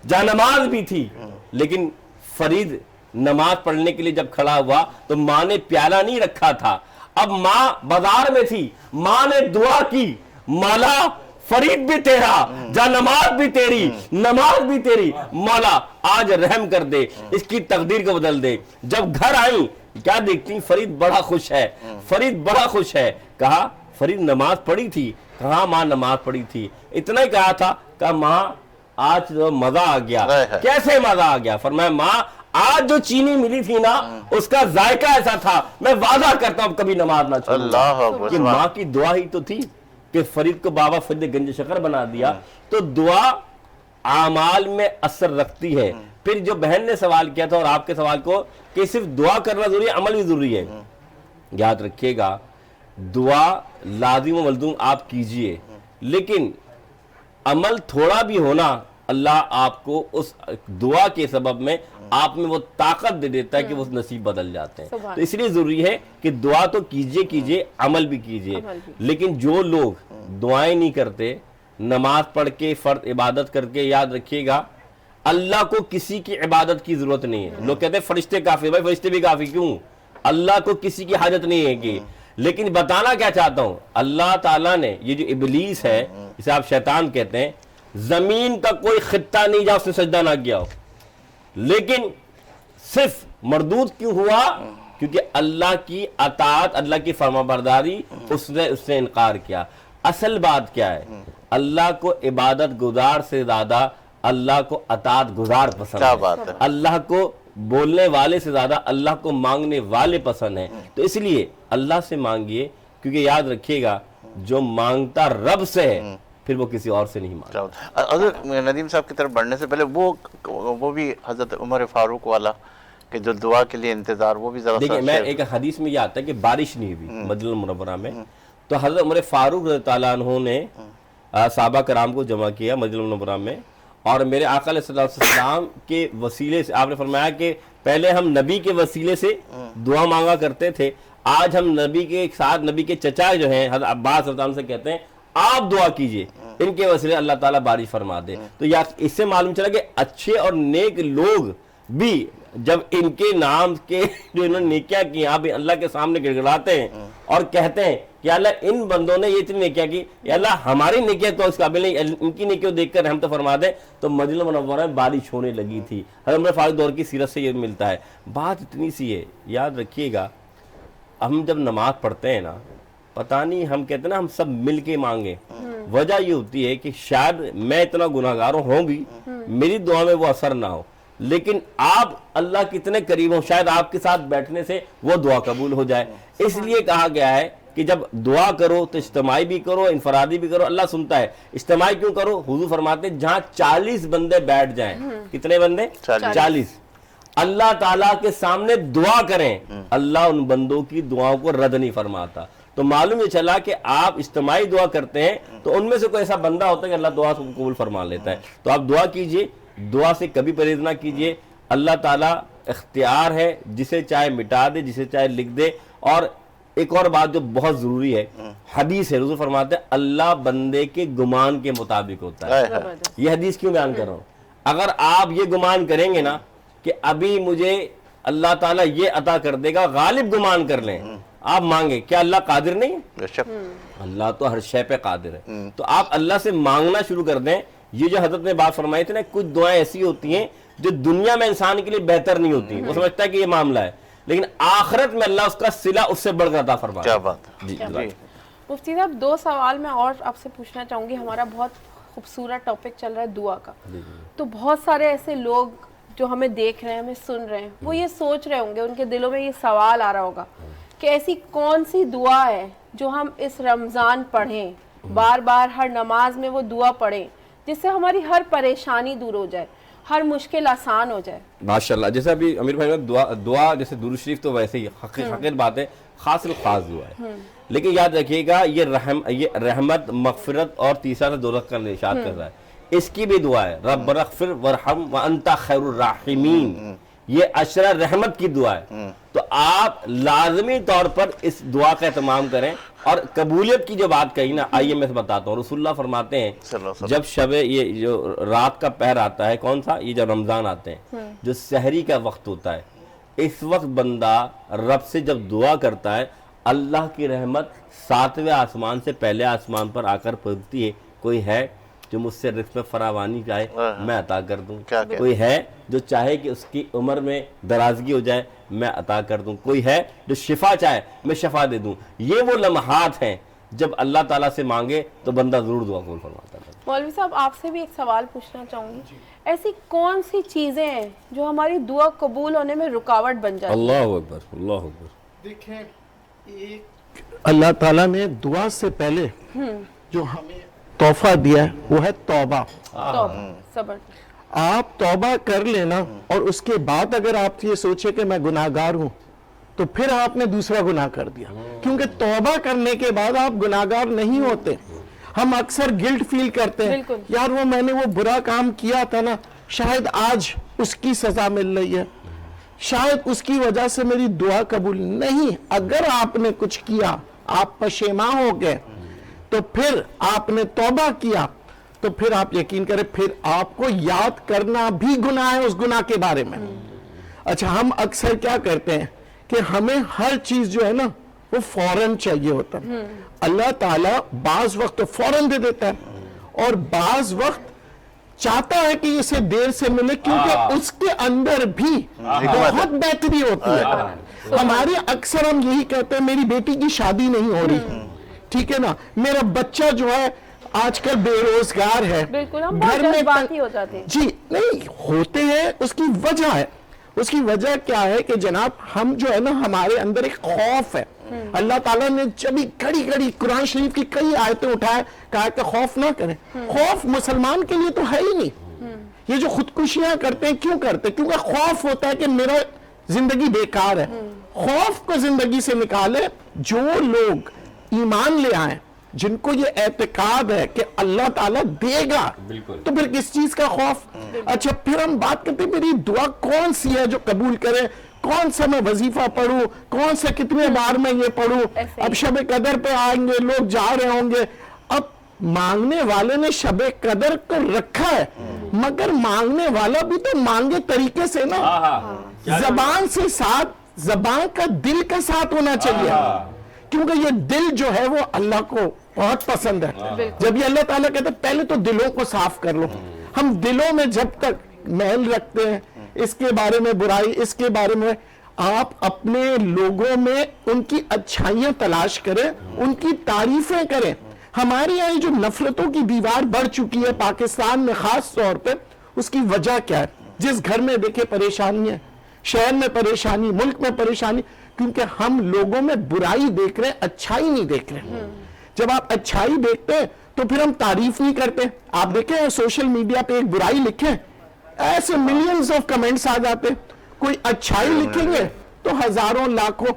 جانماز بھی تھی، لیکن فرید نماز پڑھنے کے لیے جب کھڑا ہوا تو ماں نے پیالہ نہیں رکھا تھا، اب ماں بازار میں تھی، ماں نے دعا کی مولا فرید بھی تیرا، جانماز بھی تیری، نماز بھی تیری، مولا آج رحم کر دے، اس کی تقدیر کو بدل دے۔ جب گھر آئیں کیا دیکھتی، فرید بڑا خوش ہے، فرید بڑا خوش ہے۔ کہا فرید نماز پڑھی تھی؟ کہاں ماں نماز پڑھی تھی، اتنا ہی کہا تھا، کہا ماں آج مزہ آ گیا۔ کیسے مزہ آ گیا؟ فرمایا ماں آج جو چینی ملی تھی نا اس کا ذائقہ ایسا تھا، میں وعدہ کرتا ہوں کبھی نماز نہ چھوڑوں۔ کہ ماں کی دعا ہی تو تھی کہ فرید کو بابا فرید گنج شکر بنا دیا۔ تو دعا اعمال میں اثر رکھتی ہے۔ پھر جو بہن نے سوال کیا تھا اور آپ کے سوال کو کہ صرف دعا کرنا ضروری ہے، عمل بھی ضروری ہے، یاد رکھیے گا دعا لازم و ملزوم آپ کیجئے، لیکن عمل تھوڑا بھی ہونا اللہ آپ کو اس دعا کے سبب میں آپ میں وہ طاقت دے دیتا ہے کہ وہ نصیب بدل جاتے ہیں۔ تو اس لیے ضروری ہے کہ دعا تو کیجئے، عمل بھی کیجئے، لیکن جو لوگ دعائیں نہیں کرتے، نماز پڑھ کے فرض عبادت کر کے، یاد رکھیے گا اللہ کو کسی کی عبادت کی ضرورت نہیں ہے۔ لوگ کہتے ہیں فرشتے کافی، بھائی فرشتے بھی کافی کیوں؟ اللہ کو کسی کی حاجت نہیں ہے کہ، لیکن بتانا کیا چاہتا ہوں، اللہ تعالیٰ نے یہ جو ابلیس ہے اسے آپ شیطان کہتے ہیں، زمین کا کوئی خطہ نہیں جہاں اس نے سجدہ نہ کیا ہو، لیکن صرف مردود کیوں ہوا؟ کیونکہ اللہ کی اطاعت، اللہ کی فرمانبرداری اس نے انکار کیا۔ اصل بات کیا ہے؟ اللہ کو عبادت گزار سے زیادہ اللہ کو اطاعت گزار پسند ہے، اللہ کو بولنے والے سے زیادہ اللہ کو مانگنے والے پسند ہیں۔ تو اس لیے اللہ سے مانگیے، کیونکہ یاد رکھیے گا جو مانگتا رب سے ہے پھر وہ کسی اور سے نہیں مانگتا. حضرت ندیم صاحب کی طرف بڑھنے سے پہلے وہ بھی حضرت عمر فاروق والا کہ جو دعا کے لیے انتظار، وہ بھی ذرا دیکھیں میں ایک حدیث میں یہ آتا ہے کہ بارش نہیں ہوئی مدینہ المنورہ میں، تو حضرت عمر فاروق رضی اللہ عنہ نے صحابہ کرام کو جمع کیا مدینہ المنورہ میں، اور میرے آقا علیہ السلام کے وسیلے سے آپ نے فرمایا کہ پہلے ہم نبی کے وسیلے سے دعا مانگا کرتے تھے، آج ہم نبی کے ساتھ نبی کے چچا جو ہیں حضرت عباس رضی اللہ عنہ سے کہتے ہیں آپ دعا کیجئے ان کے وسیلے اللہ تعالیٰ بارش فرما دے. تو یا اس سے معلوم چلا کہ اچھے اور نیک لوگ بھی جب ان کے نام کے جو انہوں نے نیکیاں کی آپ اللہ کے سامنے گڑگڑاتے ہیں اور کہتے ہیں کہ اللہ ان بندوں نے یہ اتنی نیکیاں کی، یا اللہ ہماری نیکیاں تو اس قابل نہیں، ان کی نیکیوں دیکھ کر رحمت فرما دے. تو مدینہ منورہ میں بارش ہونے لگی تھی. حضرت عمر فاروق دور کی سیرت سے یہ ملتا ہے. بات اتنی سی ہے، یاد رکھیے گا ہم جب نماز پڑھتے ہیں نا، پتہ نہیں ہم کہتے ہیں نا ہم سب مل کے مانگیں، وجہ یہ ہوتی ہے کہ شاید میں اتنا گناہگار ہوں بھی میری دعا میں وہ اثر نہ ہو، لیکن آپ اللہ کتنے قریب ہوں، شاید آپ کے ساتھ بیٹھنے سے وہ دعا قبول ہو جائے. اس لیے کہا گیا ہے کہ جب دعا کرو تو اجتماعی بھی کرو انفرادی بھی کرو، اللہ سنتا ہے. اجتماعی کیوں کرو؟ حضور فرماتے ہیں جہاں 40 بندے بیٹھ جائیں، کتنے بندے؟ 40 اللہ تعالیٰ کے سامنے دعا کریں، اللہ ان بندوں کی دعاؤں کو رد نہیں فرماتا. تو معلوم یہ چلا کہ آپ اجتماعی دعا کرتے ہیں تو ان میں سے کوئی ایسا بندہ ہوتا ہے کہ اللہ دعا کو قبول فرما لیتا ہے. تو آپ دعا کیجئے، دعا سے کبھی پرہیز نہ کیجئے. اللہ تعالیٰ اختیار ہے، جسے چاہے مٹا دے جسے چاہے لکھ دے. اور ایک اور بات جو بہت ضروری ہے، حدیث ہے، حضور فرماتے ہیں اللہ بندے کے گمان کے مطابق ہوتا ہے. یہ حدیث کیوں بیان کر رہا ہوں؟ اگر آپ یہ گمان کریں گے نا کہ ابھی مجھے اللہ تعالیٰ یہ عطا کر دے گا، غالب گمان کر لیں، آپ مانگیں، کیا اللہ قادر نہیں ہے؟ اللہ تو ہر شے پہ قادر ہے. تو آپ اللہ سے مانگنا شروع کر دیں. یہ جو حضرت نے بات فرمائی تھی نا، کچھ دعائیں ایسی ہوتی ہیں جو دنیا میں انسان کے لیے بہتر نہیں ہوتی، وہ سمجھتا ہے کہ یہ معاملہ ہے، لیکن آخرت میں اللہ اس کا صلہ اس سے بڑھ کر عطا فرمائے. کیا بات ہے. جی مفتی صاحب، 2 سوال میں اور آپ سے پوچھنا چاہوں گی. ہمارا بہت خوبصورت ٹاپک چل رہا ہے دعا کا، تو بہت سارے ایسے لوگ جو ہمیں دیکھ رہے ہیں، ہمیں سن رہے ہیں، وہ یہ سوچ رہے ہوں گے، ان کے دلوں میں یہ سوال آ رہا ہوگا کہ ایسی کون سی دعا ہے جو ہم اس رمضان پڑھیں، بار بار ہر نماز میں وہ دعا پڑھیں جس سے ہماری ہر پریشانی دور ہو جائے، ہر مشکل آسان ہو جائے. ماشاءاللہ. جیسے ابھی امیر بھائی دعا جیسے درود شریف تو ویسے ہی حقیقت بات ہے، خاص الخاص دعا ہے، لیکن یاد رکھیے گا یہ رحمت مغفرت اور تیسرا دوزخ کا ارشاد کر رہا ہے، اس کی بھی دعا ہے رب اغفر وارحم وانت خیر الراحمین. یہ عشرہ رحمت کی دعا ہے. تو آپ لازمی طور پر اس دعا کا اہتمام کریں. اور قبولیت کی جو بات کہی نا، آئیے میں بتاتا ہوں. رسول اللہ فرماتے ہیں جب شب یہ جو رات کا پہر آتا ہے، کون سا؟ یہ جب رمضان آتے ہیں، جو سحری کا وقت ہوتا ہے، اس وقت بندہ رب سے جب دعا کرتا ہے، اللہ کی رحمت 7ویں آسمان سے پہلے آسمان پر آ کر پہنچتی ہے. کوئی ہے جو مجھ سے رزق میں فراوانی چاہے میں عطا کر دوں، کوئی ہے جو چاہے کہ اس کی عمر میں درازگی ہو جائے میں عطا کر دوں، کوئی ہے جو شفا چاہے میں شفا دے دوں. یہ وہ لمحات ہیں جب اللہ تعالیٰ سے مانگے تو بندہ ضرور دعا قبول فرماتا ہے. مولوی صاحب، آپ سے بھی ایک سوال پوچھنا چاہوں گی. ایسی کون سی چیزیں ہیں جو ہماری دعا قبول ہونے میں رکاوٹ بن جاتی ہے؟ اللہ اکبر، اللہ اکبر. دیکھیں، اللہ تعالیٰ نے دعا سے پہلے جو ہمیں تحفہ دیا ہے وہ ہے توبہ. صبر. آپ توبہ کر لینا، اور اس کے بعد اگر آپ یہ سوچے کہ میں گناہگار ہوں تو پھر آپ نے دوسرا گناہ کر دیا، کیونکہ توبہ کرنے کے بعد آپ گناہگار نہیں ہوتے. ہم اکثر گلٹ فیل کرتے ہیں، یار وہ میں نے وہ برا کام کیا تھا نا، شاید آج اس کی سزا مل رہی ہے، شاید اس کی وجہ سے میری دعا قبول نہیں. اگر آپ نے کچھ کیا، آپ پشیماں ہو گئے، تو پھر آپ نے توبہ کیا، تو پھر آپ یقین کریں پھر آپ کو یاد کرنا بھی گناہ ہے اس گناہ کے بارے میں. اچھا، ہم اکثر کیا کرتے ہیں کہ ہمیں ہر چیز جو ہے نا وہ فوراً چاہیے ہوتا ہے. اللہ تعالیٰ بعض وقت فوراً دے دیتا ہے، اور بعض وقت چاہتا ہے کہ اسے دیر سے ملے، کیونکہ اس کے اندر بھی بہت بہتری ہوتی ہے. ہمارے اکثر ہم یہی کہتے ہیں میری بیٹی کی شادی نہیں ہو رہی، ٹھیک ہے نا، میرا بچہ جو ہے آج کل بے روزگار ہے، گھر میں جذباتی ہو جاتے ہیں. جی نہیں ہوتے ہیں. اس کی وجہ ہے، اس کی وجہ کیا ہے کہ جناب ہم جو ہے نا ہمارے اندر ایک خوف ہے اللہ تعالیٰ نے جب کڑی کڑی قرآن شریف کی کئی آیتیں اٹھائے کہا کہ خوف نہ کریں. خوف مسلمان کے لیے تو ہے ہی نہیں. یہ جو خودکشیاں کرتے ہیں کیوں کرتے ہیں؟ کیونکہ خوف ہوتا ہے کہ میرا زندگی بیکار ہے. خوف کو زندگی سے نکالے. جو لوگ ایمان لے آئیں, جن کو یہ اعتقاد ہے کہ اللہ تعالیٰ دے گا, تو پھر کس چیز کا خوف؟ اچھا پھر ہم بات کرتے ہیں میری دعا کون سی ہے جو قبول کرے, کون سا میں وظیفہ پڑھوں, کون سا کتنے بار میں یہ پڑھوں. اب شب قدر پہ آئیں گے, لوگ جا رہے ہوں گے. اب مانگنے والے نے شب قدر کو رکھا ہے, مگر مانگنے والا بھی تو مانگے طریقے سے نا, زبان سے ساتھ, زبان کا دل کا ساتھ ہونا چاہیے, کیونکہ یہ دل جو ہے وہ اللہ کو بہت پسند ہے. جب یہ اللہ تعالیٰ کہتے ہیں پہلے تو دلوں کو صاف کر لو. ہم دلوں میں جب تک میل رکھتے ہیں, اس کے بارے میں برائی, اس کے بارے میں, آپ اپنے لوگوں میں ان کی اچھائیاں تلاش کریں, ان کی تعریفیں کریں. ہمارے یہاں جو نفرتوں کی دیوار بڑھ چکی ہے پاکستان میں خاص طور پہ, اس کی وجہ کیا ہے؟ جس گھر میں دیکھیں پریشانی ہے, شہر میں پریشانی, ملک میں پریشانی, کیونکہ ہم لوگوں میں برائی دیکھ رہے ہیں, اچھائی نہیں دیکھ رہے. جب آپ اچھائی دیکھتے ہیں تو پھر ہم تعریف نہیں کرتے. آپ دیکھیں سوشل میڈیا پہ ایک برائی لکھیں, ایسے ملینز آف کمنٹس آ جاتے. کوئی اچھائی لکھیں گے تو ہزاروں لاکھوں.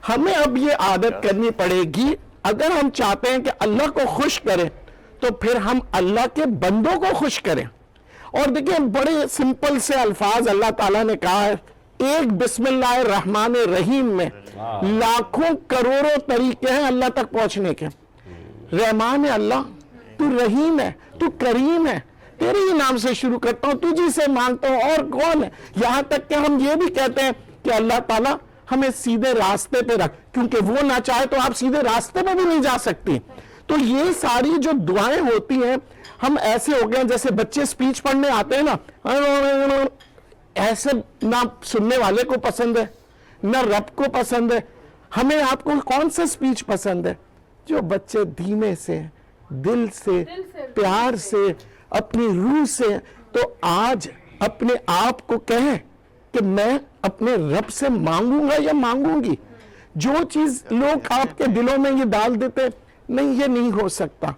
ہمیں اب یہ عادت کرنی پڑے گی, اگر ہم چاہتے ہیں کہ اللہ کو خوش کریں تو پھر ہم اللہ کے بندوں کو خوش کریں. اور دیکھیں بڑے سمپل سے الفاظ اللہ تعالیٰ نے کہا ہے, ایک بسم اللہ الرحمن الرحیم میں لاکھوں کروڑوں طریقے ہیں اللہ تک پہنچنے کے. رحمان ہے اللہ, تو رحیم ہے, تو کریم ہے, تیرے ہی نام سے شروع کرتا ہوں, تجھی سے مانگتا ہوں, اور کون ہے. یہاں تک کہ ہم یہ بھی کہتے ہیں کہ اللہ تعالیٰ ہمیں سیدھے راستے پہ رکھ, کیونکہ وہ نہ چاہے تو آپ سیدھے راستے پہ بھی نہیں جا سکتی. تو یہ ساری جو دعائیں ہوتی ہیں, ہم ایسے ہو گئے جیسے بچے سپیچ پڑھنے آتے ہیں نا, ایسے نہ سننے والے کو پسند ہے نہ رب کو پسند ہے. ہمیں آپ کو کون سا سپیچ پسند ہے؟ جو بچے دھیمے سے, دل سے, پیار سے, اپنی روح سے. تو آج اپنے آپ کو کہیں کہ میں اپنے رب سے مانگوں گا یا مانگوں گی. جو چیز لوگ آپ کے دلوں میں یہ ڈال دیتے, نہیں یہ نہیں ہو سکتا,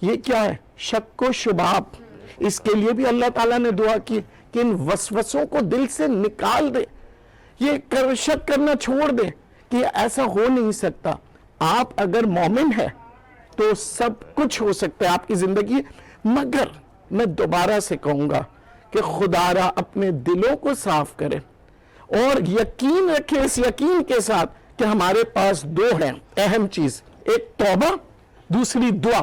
یہ کیا ہے؟ شک و شبہات. اس کے لیے بھی اللہ تعالیٰ نے دعا کی کہ ان وسوسوں کو دل سے نکال دے, یہ شک کرنا چھوڑ دے کہ ایسا ہو نہیں سکتا. آپ اگر مومن ہے تو سب کچھ ہو سکتا ہے آپ کی زندگی. مگر میں دوبارہ سے کہوں گا کہ خدا را اپنے دلوں کو صاف کرے, اور یقین رکھے اس یقین کے ساتھ کہ ہمارے پاس دو ہیں اہم چیز, ایک توبہ, دوسری دعا.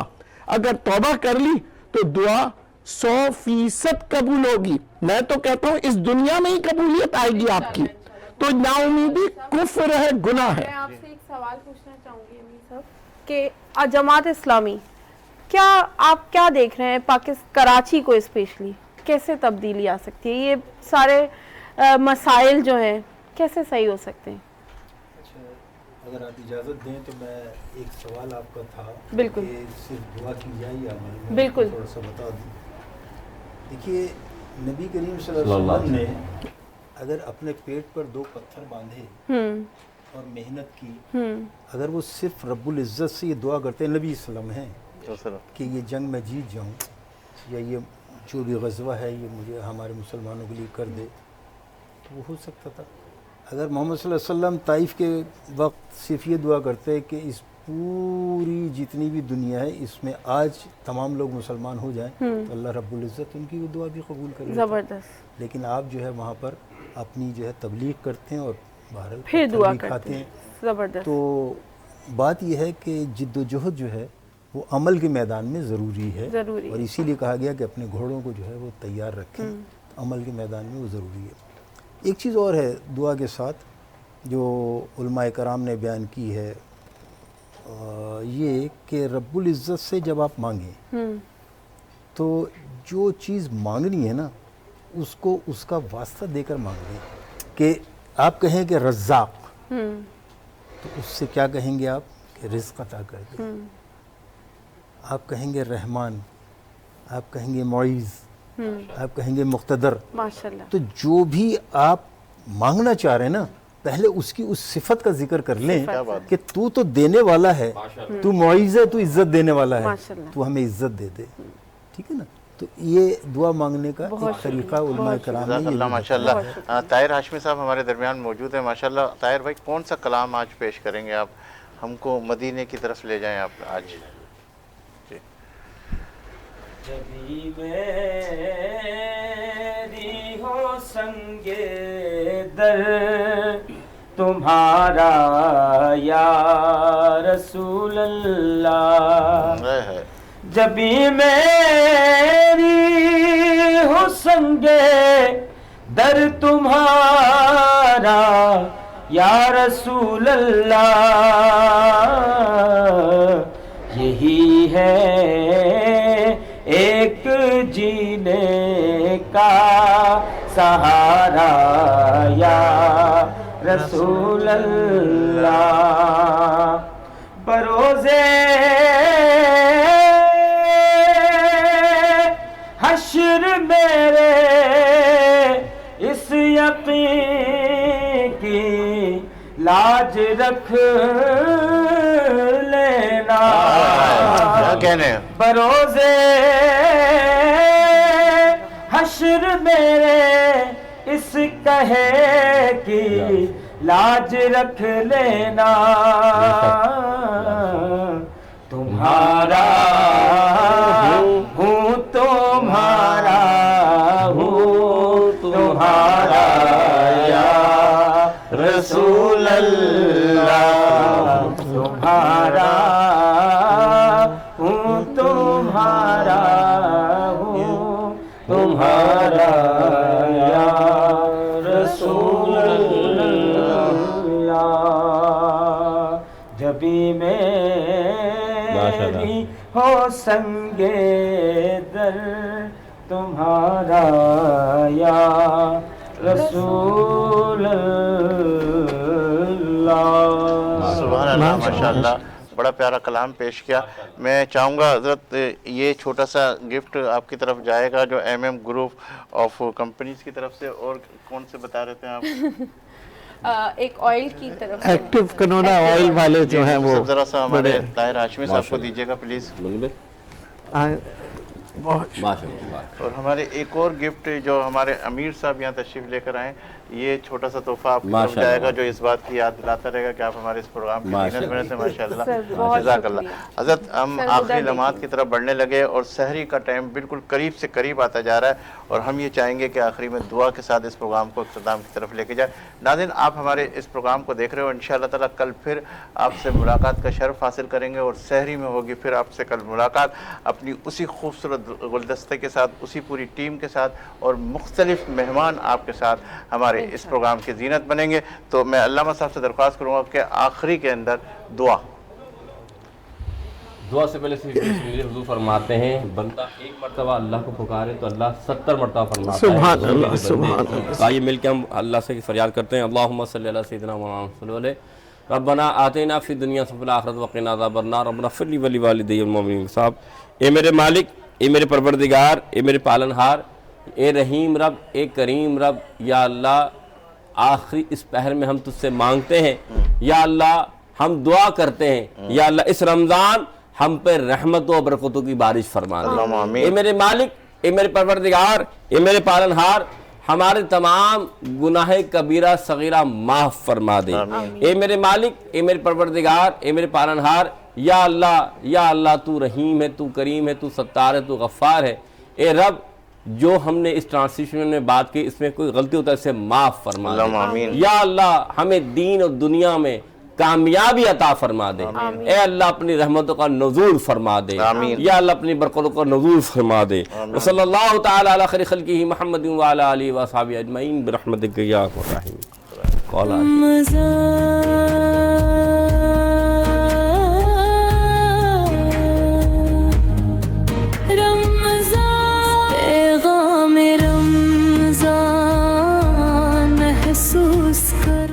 اگر توبہ کر لی تو دعا 100% قبول ہوگی. میں تو کہتا ہوں اس دنیا میں ہی قبولیت آئے گی آپ کی. تو نا امیدی کفر ہے, گناہ ہے. میں آپ سے ایک سوال پوچھنا چاہوں گی امیر صاحب کہ جماعت اسلامی کیا آپ کیا دیکھ رہے ہیں کراچی کو اسپیشلی کیسے تبدیلی آ سکتی ہے؟ یہ سارے مسائل جو ہیں کیسے صحیح ہو سکتے ہیں؟ اگر آپ اجازت دیں تو میں ایک سوال آپ کا تھا, بالکل, کہ صرف دعا کی جائے یا عمل میں بالکل تھوڑا سا بتا دوں. دیکھیے نبی کریم صلی اللہ علیہ وسلم نے اگر اپنے پیٹ پر 2 پتھر باندھے اور محنت کی, اگر وہ صرف رب العزت سے یہ دعا کرتے ہیں, نبی اسلام ہیں, کہ یہ جنگ میں جیت جاؤں یا یہ جو بھی غزوہ ہے یہ مجھے ہمارے مسلمانوں کے لیے کر دے, تو وہ ہو سکتا تھا. اگر محمد صلی اللہ علیہ وسلم طائف کے وقت صرف یہ دعا کرتے کہ اس پوری جتنی بھی دنیا ہے اس میں آج تمام لوگ مسلمان ہو جائیں, تو اللہ رب العزت ان کی وہ دعا بھی قبول کر لیتا. زبردست. لیکن آپ جو ہے وہاں پر اپنی جو ہے تبلیغ کرتے ہیں اور بہرحال پھر دعا کھاتے ہیں. زبردست. تو بات یہ ہے کہ جد و جہد جو ہے وہ عمل کے میدان میں ضروری ہے, اور اسی لیے کہا گیا کہ اپنے گھوڑوں کو جو ہے وہ تیار رکھیں, عمل کے میدان میں وہ ضروری ہے. ایک چیز اور ہے دعا کے ساتھ جو علماء کرام نے بیان کی ہے, یہ کہ رب العزت سے جب آپ مانگیں تو جو چیز مانگنی ہے نا اس کو اس کا واسطہ دے کر مانگ لیں. کہ آپ کہیں کہ رزاق, تو اس سے کیا کہیں گے آپ کہ رزق عطا کر دیں. آپ کہیں گے رحمان, آپ کہیں گے معیز, آپ کہیں گے مقتدر. ماشاءاللہ. تو جو بھی آپ مانگنا چاہ رہے ہیں نا پہلے اس کی اس صفت کا ذکر کر لیں کہ تو دینے والا ہے، تو معیز ہے، تو عزت دینے والا ہے، تو ہمیں عزت دے دے. ٹھیک ہے نا؟ تو یہ دعا مانگنے کا ایک طریقہ علماء کرام نے. اللہ ماشاء اللہ. طاہر ہاشمی صاحب ہمارے درمیان موجود ہیں ماشاء اللہ. طاہر بھائی کون سا کلام آج پیش کریں گے آپ؟ ہم کو مدینے کی طرف لے جائیں آپ آج. جی. جبھی میری ہو سنگے در تمہارا یا رسول اللہ، جبھی میری ہو سنگے در تمہارا یا رسول اللہ، یہی ہے ایک جینے کا سہارا یا رسول اللہ. بروزے حشر میرے اس یقین کی لاج رکھ لینا، بروزے حشر میرے اس کہے کی لاج رکھ لینا، تمہارا ہوں تمہارا ہوں تمہارا یا رسول اللہ، تمہارا ہوں تمہارا ہوں تمہارا یا رسول اللہ، جبھی میری ہو سنگے در تمہارا یا رسول اللہ. سبحان اللہ ماشاء اللہ. بڑا پیارا کلام پیش کیا. میں چاہوں گا حضرت یہ چھوٹا سا گفٹ آپ کی طرف جائے گا جو MM گروپ آف کمپنیز کی طرف سے. اور کون سے بتا رہے تھے آپ؟ ایک آئل کی طرف ایکٹیو کنونا آئل والے جو ہیں وہ ذرا سا ہمارے طاہر ہاشمی صاحب کو دیجیے گا پلیز. اور ہمارے ایک اور گفٹ جو ہمارے امیر صاحب یہاں تشریف لے کر آئیں، یہ چھوٹا سا تحفہ آپ کو جائے گا جو اس بات کی یاد دلاتا رہے گا کہ آپ ہمارے اس پروگرام کی زینت بنے تھے. ماشاء اللہ جزاک اللہ. حضرت ہم آخری لمحات کی طرف بڑھنے لگے اور سحری کا ٹائم بالکل قریب سے قریب آتا جا رہا ہے، اور ہم یہ چاہیں گے کہ آخری میں دعا کے ساتھ اس پروگرام کو اختتام کی طرف لے کے جائے. ناظرین آپ ہمارے اس پروگرام کو دیکھ رہے ہو، انشاءاللہ تعالیٰ کل پھر آپ سے ملاقات کا شرف حاصل کریں گے اور سحری میں ہوگی پھر آپ سے کل ملاقات اپنی اسی خوبصورت گلدستے کے ساتھ، اسی پوری ٹیم کے ساتھ اور مختلف مہمان آپ کے ساتھ ہمارے اس پروگرام کی زینت بنیں گے. تو میں علامہ صاحب سے درخواست کروں گا کہ آخری کے اندر دعا سے پہلے حضور فرماتے ہیں بندہ ایک مرتبہ اللہ کو پکارے تو اللہ 70 مرتبہ فرماتا ہے. سبحان اللہ سبحان اللہ. آئیے مل کے ہم اللہ سے فریاد کرتے ہیں. اللہم صلی علی سیدنا مولانا صلی اللہ علیہ ربنا آتینا فی الدنیا وفی الآخرۃ وقنا عذاب النار ربنا اغفر لی ولوالدی والمؤمنین. صاحب اے میرے مالک، اے میرے پروردگار، اے میرے پالنہار، اے رحیم رب، اے کریم رب، یا اللہ آخری اس پہر میں ہم تجھ سے مانگتے ہیں، یا اللہ ہم دعا کرتے ہیں، یا اللہ اس رمضان ہم پہ رحمتوں اور برکتوں کی بارش فرما دے. اے میرے مالک، اے میرے پروردگار، اے میرے پالنہار، ہمارے تمام گناہ کبیرہ صغیرہ معاف فرما دے. اے میرے مالک، اے میرے پروردگار، اے میرے پالنہار، یا اللہ تو رحیم ہے، تو کریم ہے، تو ستار ہے، تو غفار ہے. اے رب جو ہم نے اس ٹرانسلیشن میں بات کی اس میں کوئی غلطی ہوتا ہے اسے معاف فرما دے. یا اللہ ہمیں دین اور دنیا میں کامیابی عطا فرما دے. اے اللہ اپنی رحمتوں کا نزول فرما دے. یا اللہ اپنی برکتوں کا نزول فرما دے. وصلی اللہ تعالی علی خیر خلقہ محمد وعلی آلہ وصحبہ اجمعین برحمتک یا ارحم الراحمین.